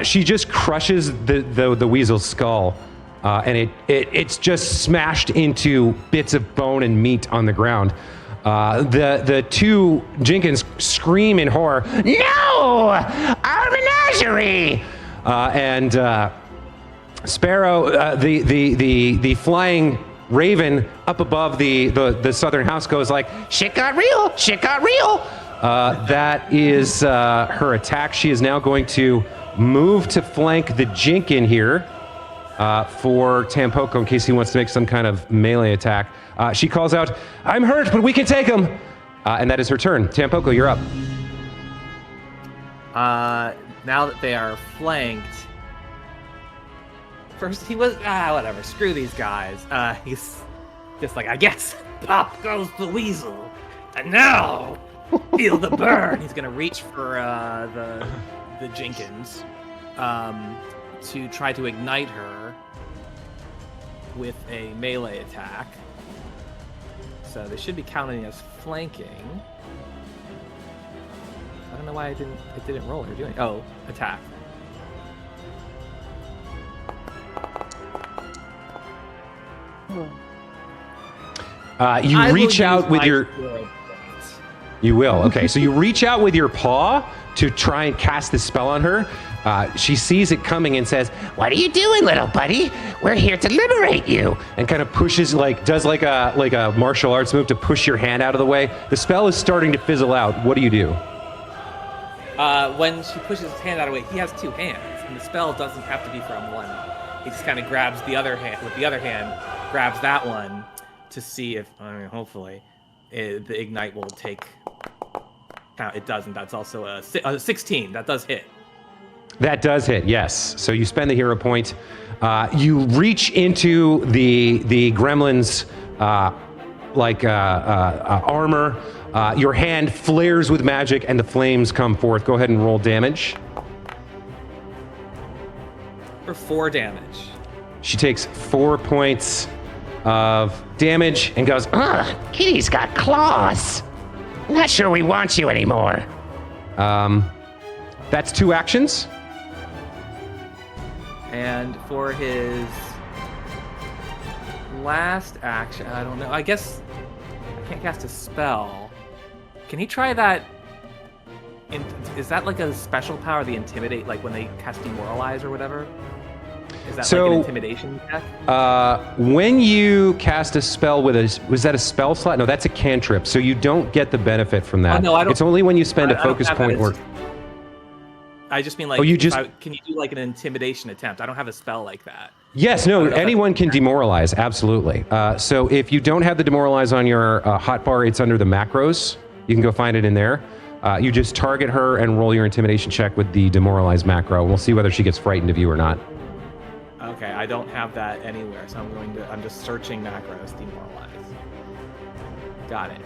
she just crushes the weasel's skull, and it's just smashed into bits of bone and meat on the ground. The two Jenkins scream in horror, "No! Our menagerie!" And Sparrow, the flying raven up above the southern house goes like, "Shit got real! Shit got real!" That is her attack. She is now going to move to flank the Jinkin here for Tampoco in case he wants to make some kind of melee attack. She calls out, "I'm hurt, but we can take him!" And that is her turn. Tampoco, you're up. Now that they are flanked... First, he was... whatever. Screw these guys. He's just like, I guess, pop goes the weasel. And now, feel the burn. He's going to reach for the Jenkins to try to ignite her with a melee attack. So they should be counting as flanking. I don't know why it didn't roll or do anything. Oh, attack. You reach out with your... You will. Okay, so you reach out with your paw to try and cast this spell on her. She sees it coming and says, What are you doing, little buddy? We're here to liberate you. and kind of pushes, does like a martial arts move to push your hand out of the way. The spell is starting to fizzle out. What do you do? When she pushes his hand out of the way, he has two hands, and the spell doesn't have to be from one. He just kind of grabs the other hand, with the other hand, grabs that one to see if, hopefully, the ignite will take... Now, it doesn't. That's also a 16. That does hit. That does hit, yes. So you spend the hero point. You reach into the gremlin's armor. Your hand flares with magic, and the flames come forth. Go ahead and roll damage. For 4 damage. She takes 4 points of damage and goes, Kitty's got claws. Not sure we want you anymore. That's 2 actions. And for his last action, I don't know. I guess I can't cast a spell. Can he try that? Is that like a special power, the intimidate, like when they cast demoralize or whatever? Is that like an intimidation check? When you cast a spell with was that a spell slot? No, that's a cantrip, so you don't get the benefit from that. Oh, no, I don't. It's only when you spend a focus point or... I just mean like, can you do like an intimidation attempt? I don't have a spell like that. Yes, no, anyone can demoralize, absolutely. So if you don't have the demoralize on your hotbar, it's under the macros. You can go find it in there. You just target her and roll your intimidation check with the demoralize macro. We'll see whether she gets frightened of you or not. Okay, I don't have that anywhere, so I'm just searching macros, demoralize. Got it.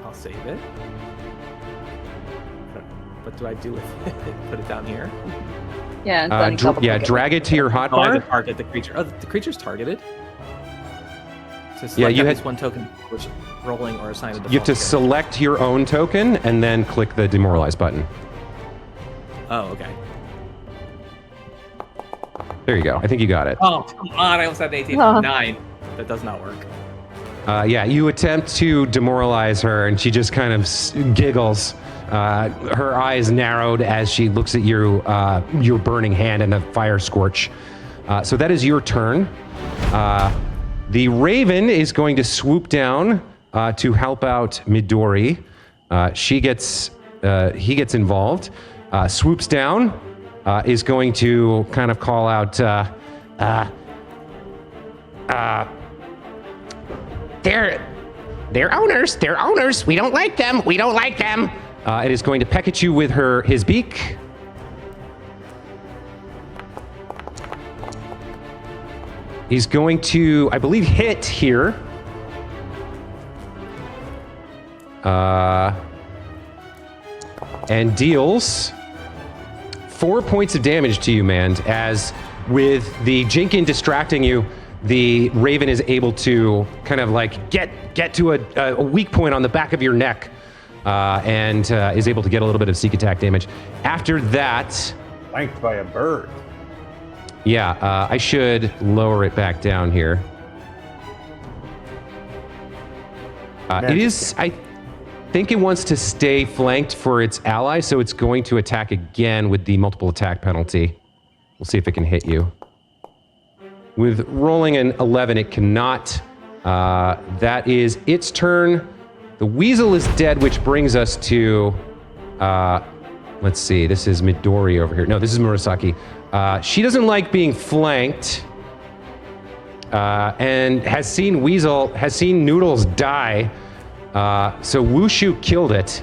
I'll save it. What do I do with it? Put it down here? Yeah, drag it to your hotbar. Target the creature. Oh, the creature's targeted. So select you at had least one token, which rolling or assign a default. You have to select your own token and then click the demoralize button. Oh, okay. There you go. I think you got it. Oh, come on. I almost had an 18. 9. That does not work. You attempt to demoralize her, and she just kind of giggles. Her eyes narrowed as she looks at your burning hand and the fire scorch. So that is your turn. The Raven is going to swoop down to help out Midori. He gets involved. Swoops down. Is going to kind of call out, they're owners. We don't like them. It is going to peck at you with his beak. He's going to, I believe, hit here. And deals 4 points of damage to you, man, as with the Jinkin distracting you, the Raven is able to kind of like get to a weak point on the back of your neck and is able to get a little bit of sneak attack damage. After that... Flanked by a bird. Yeah, I should lower it back down here. It is... I think it wants to stay flanked for its ally, so it's going to attack again with the multiple attack penalty. We'll see if it can hit you. With rolling an 11, it cannot. That is its turn. The weasel is dead, which brings us to... let's see, this is Midori over here. No, this is Murasaki. She doesn't like being flanked. And has seen Noodles die. So Wushu killed it.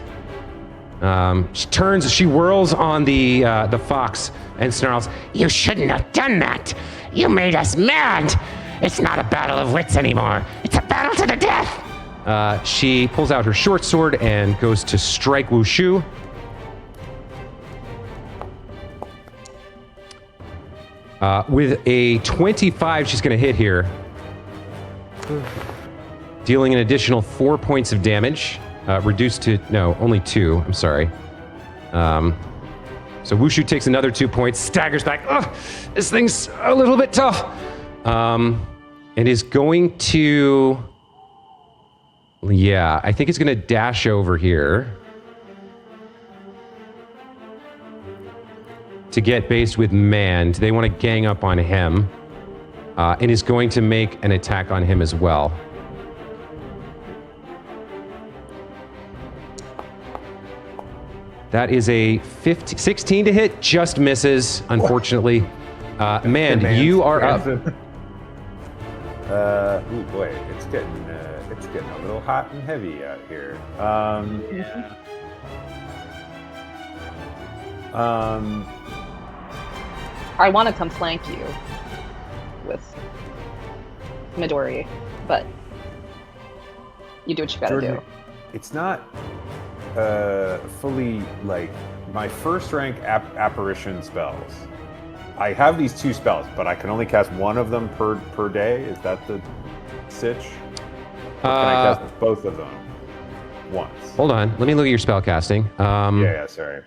She whirls on the fox and snarls, You shouldn't have done that. You made us mad. It's not a battle of wits anymore. It's a battle to the death. She pulls out her short sword and goes to strike Wushu. With a 25, she's going to hit here. Dealing an additional 4 points of damage. Reduced to, no, only 2. I'm sorry. So Wushu takes another 2 points, staggers back. Ugh, this thing's a little bit tough. And is going to... Yeah, I think it's going to dash over here. To get based with Mand. They want to gang up on him. And is going to make an attack on him as well. That is a 16 to hit, just misses, unfortunately. Mand, you are up. Ooh boy, it's getting a little hot and heavy out here. I want to come flank you with Midori, but you do what you gotta do. It's not fully like my first rank apparition spells. I have these 2 spells, but I can only cast one of them per day. Is that the sitch? Or can I cast both of them once? Hold on, let me look at your spell casting. Yeah, sorry.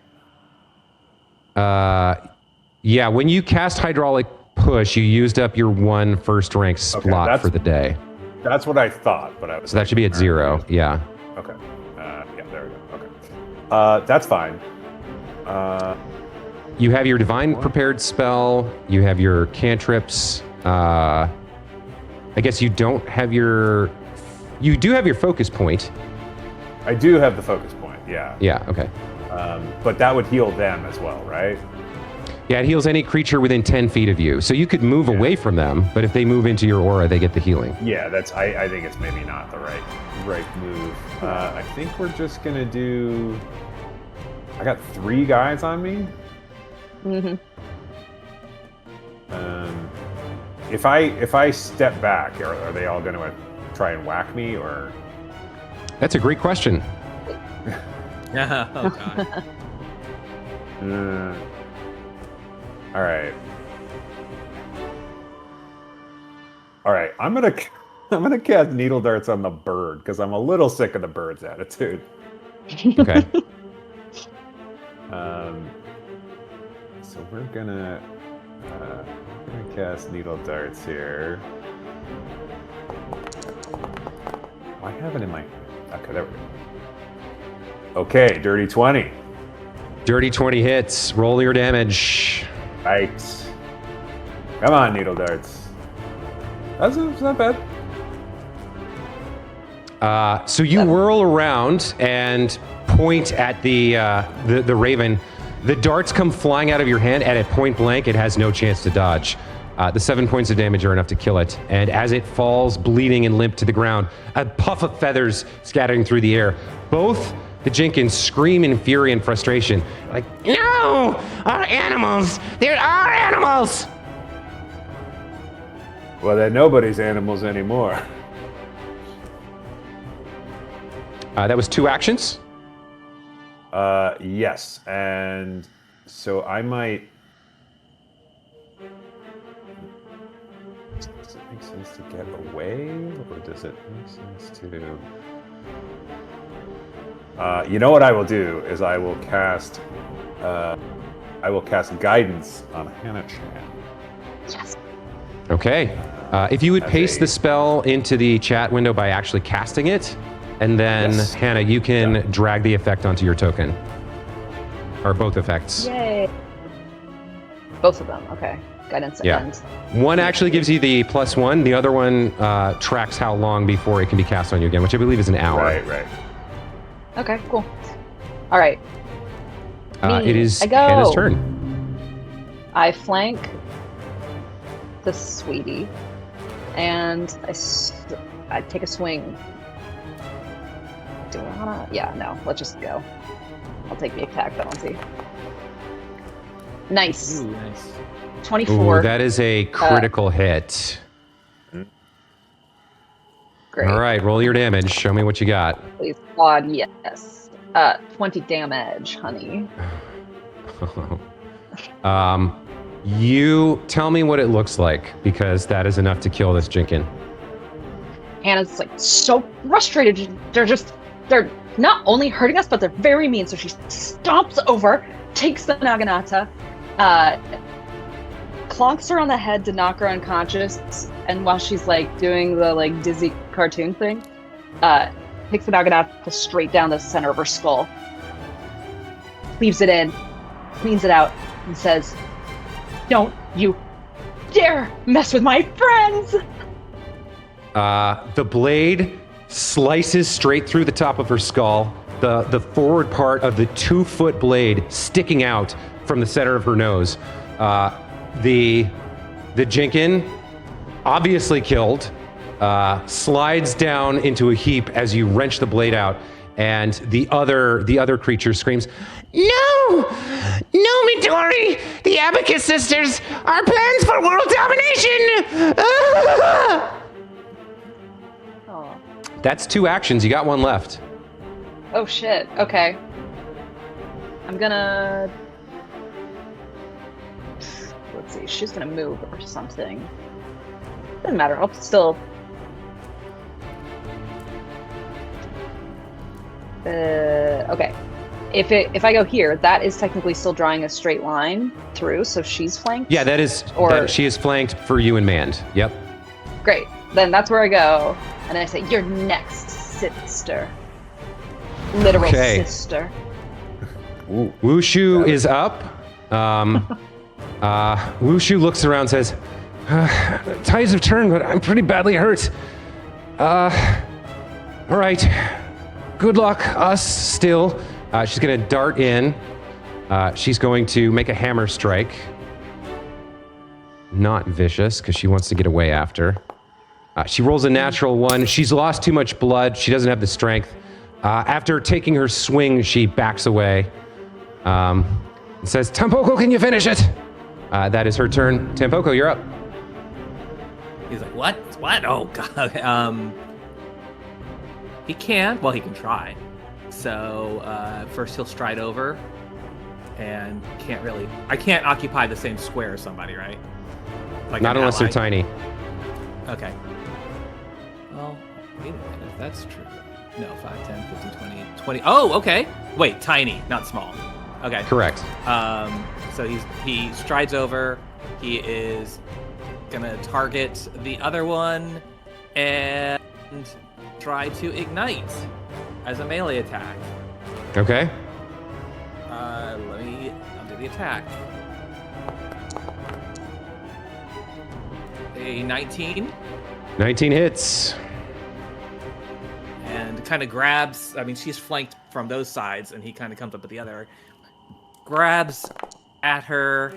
Yeah, when you cast Hydraulic Push, you used up your 1 first rank slot for the day. That's what I thought, but I was. So that should be at 0. Yeah. Okay. Yeah, there we go. Okay. That's fine. You have your Divine Prepared spell. You have your cantrips. I guess you don't have your... You do have your focus point. I do have the focus point, yeah. Yeah, okay. But that would heal them as well, right? Yeah, it heals any creature within 10 feet of you. So you could move away from them, but if they move into your aura, they get the healing. Yeah, that's. I think it's maybe not the right move. I think we're just gonna do... I got 3 guys on me. Mm-hmm. If I step back, are they all gonna try and whack me, or? That's a great question. Oh, God. All right. I'm gonna cast needle darts on the bird because I'm a little sick of the bird's attitude. Okay. So we're gonna cast needle darts here. I have it in my... Okay, there we go. Okay, dirty 20. Dirty 20 hits. Roll your damage. Right. Come on, needle darts. That's not bad. So you whirl around and point at the raven. The darts come flying out of your hand, and at point blank, it has no chance to dodge. The 7 points of damage are enough to kill it. And as it falls, bleeding and limp to the ground, a puff of feathers scattering through the air. Both the Jenkins scream in fury and frustration. Like, No! Our animals! There are animals! Well, they're nobody's animals anymore. That was 2 actions. Yes, and so I might. Does it make sense to get away, or does it make sense to? You know what I will do is I will cast guidance on Hannah-chan. Yes. Okay. If you would As paste a- the spell into the chat window by actually casting it, and then Yes. Hannah, you can drag the effect onto your token, or both effects. Yay. Both of them. Okay. Guidance Yeah. and One actually gives you the +1. The other one tracks how long before it can be cast on you again, which I believe is an hour. Right. okay, cool. All right. It is I go. Hannah's turn. I flank the sweetie, and I take a swing. Do I wanna? Yeah, no. Let's just go. I'll take the attack penalty. Nice. Ooh, nice. 24. Ooh, that is a critical hit. Great. All right, roll your damage. Show me what you got. Please, God, yes. 20 damage, honey. You tell me what it looks like, because that is enough to kill this Jinkin. Hannah's like so frustrated. They're not only hurting us, but they're very mean. So she stomps over, takes the Naginata, clonks her on the head to knock her unconscious, and while she's like doing the like dizzy cartoon thing, takes the Naginata straight down the center of her skull, leaves it in, cleans it out, and says, "Don't you dare mess with my friends!" The blade slices straight through the top of her skull, the forward part of the 2-foot blade sticking out from the center of her nose. The Jinkin, obviously killed, slides down into a heap as you wrench the blade out, and the other creature screams, No! No, Midori! The Abacus sisters! Our plans for world domination! Ah! Oh. That's 2 actions. You got 1 left. Oh shit, okay. I'm gonna... Let's see, she's gonna move or something. Doesn't matter, I'll still... okay. If I go here, that is technically still drawing a straight line through, so she's flanked? Yeah, she is flanked for you and Mand. Yep. Great, then that's where I go. And I say, "You're next, sister." Literal Okay. sister. Ooh. Wushu is up. Wushu looks around and says, tides have turned, but I'm pretty badly hurt. All right. Good luck, us, still. She's going to dart in. She's going to make a hammer strike. Not vicious, because she wants to get away after. She rolls a natural 1. She's lost too much blood. She doesn't have the strength. After taking her swing, she backs away. And says, Tampoko, can you finish it? That is her turn. Tampoko, you're up. He's like, what? What? Oh, God. He can. Well, he can try. So first he'll stride over and can't really... I can't occupy the same square as somebody, right? Like Not an unless they're ally? tiny. Okay. Well, wait a minute. That's true. No, 5, 10, 15, 20, 20. Oh, okay. Wait, tiny, not small. Okay. Correct. So he strides over. He is gonna target the other one and try to ignite as a melee attack. Okay. I'll do the attack. A 19. 19 hits. And kind of grabs, I mean, she's flanked from those sides, and he kind of comes up at the other. Grabs at her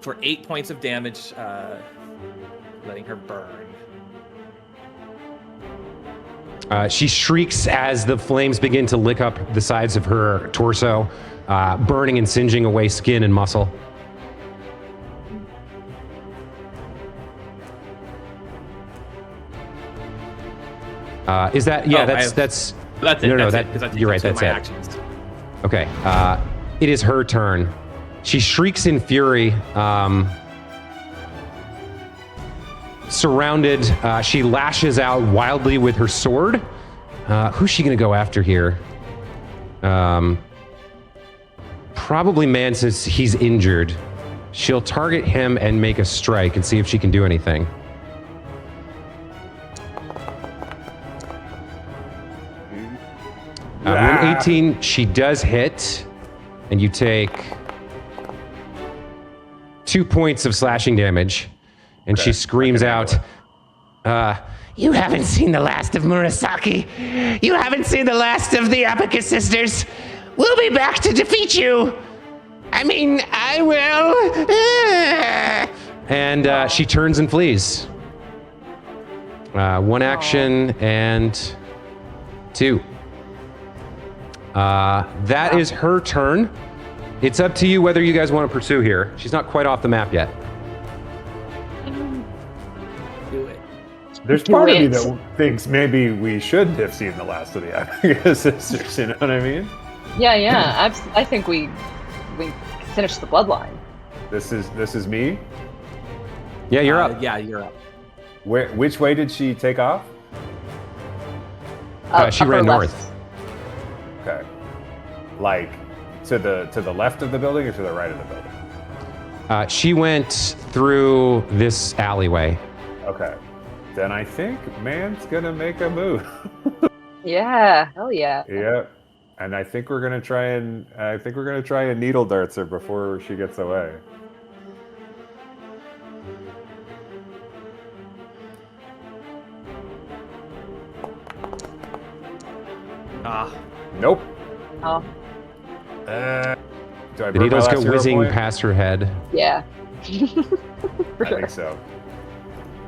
for 8 points of damage, letting her burn. She shrieks as the flames begin to lick up the sides of her torso, burning and singeing away skin and muscle. Is that? Yeah, Oh, that's That's it. No, That's that- it, 'cause I think you're right, those are that's my it. actions. okay. It is her turn. She shrieks in fury. Surrounded, she lashes out wildly with her sword. Who's she gonna go after here? Probably man, since he's injured. She'll target him and make a strike and see if she can do anything. 118, she does hit, and you take 2 points of slashing damage, and she screams out, You haven't seen the last of Murasaki. You haven't seen the last of the Abacus sisters. We'll be back to defeat you. I mean, I will. and she turns and flees. One action and 2. That is her turn. It's up to you whether you guys want to pursue here. She's not quite off the map yet. Do it. There's part of me it. that thinks maybe we should have seen the last of the Abacus sisters. You know what I mean? Yeah. I think we finished the bloodline. This is me. Yeah, you're up. Yeah, you're up. Which way did she take off? She Upper ran left. north. Okay, like to the left of the building or to the right of the building? She went through this alleyway. Okay, then I think man's gonna make a move. Yeah, hell yeah. Yeah, and I think we're gonna try and needle darts her before she gets away. Nope. Oh, Do I The burn my needles last go hero whizzing point? past her head. yeah. For I sure. think so.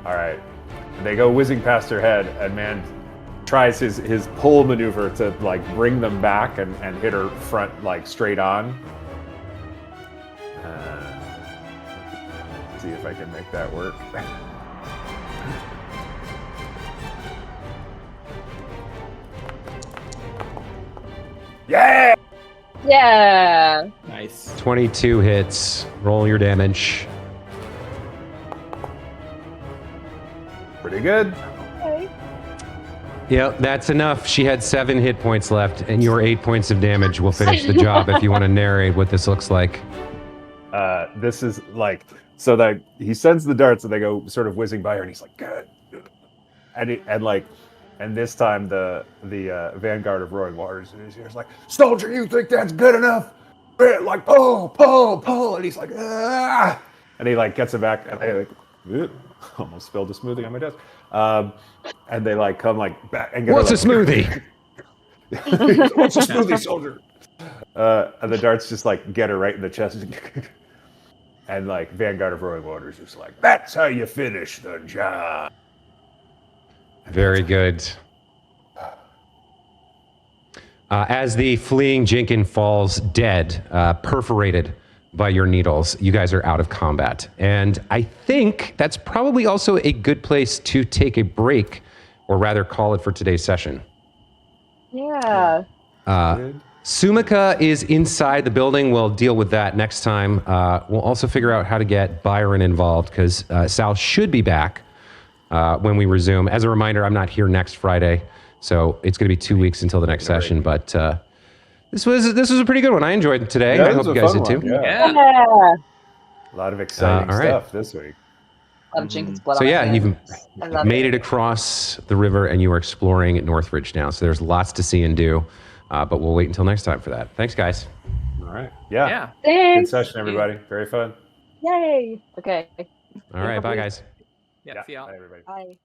All right. They go whizzing past her head, and man tries his pull maneuver to like bring them back and hit her front like straight on. See if I can make that work. Yeah! Yeah. Nice. 22 hits. Roll your damage. Pretty good. Okay. Yep, that's enough. She had 7 hit points left, and your 8 points of damage will finish the job if you want to narrate what this looks like. This is like so that he sends the darts and they go sort of whizzing by her, and he's like, "Good," and this time the vanguard of roaring waters in his ears like, "Soldier, you think that's good enough? Yeah, like pull," and he's like, "Ah!" And he like gets it back, and they like, "Ugh." Almost spilled a smoothie on my desk, and they like come like back and get What's her, a like, smoothie? What's a smoothie, soldier? And the darts just like get her right in the chest. And like Vanguard of Roaring Waters is like, that's how you finish the job. Very good. As the fleeing Jinkin falls dead, perforated by your needles, you guys are out of combat. And I think that's probably also a good place to take a break, or rather call it for today's session. Yeah. Sumika is inside the building. We'll deal with that next time. We'll also figure out how to get Byron involved, because Sal should be back when we resume. As a reminder, I'm not here next Friday, so it's going to be 2 weeks until the next session. But this was a pretty good one. I enjoyed it today. I hope you guys did too. Yeah. Yeah. A lot of exciting all right. stuff this week. A lot of Jenkins blood So on yeah, my you've hands. I love made it across the river, and you are exploring Northridge now. So there's lots to see and do. But we'll wait until next time for that. Thanks, guys. All right. Yeah. Yeah. Good Thanks. session, everybody. Very fun. Yay. Okay. All right, bye, guys. Yeah. See y'all. Bye, everybody. Bye.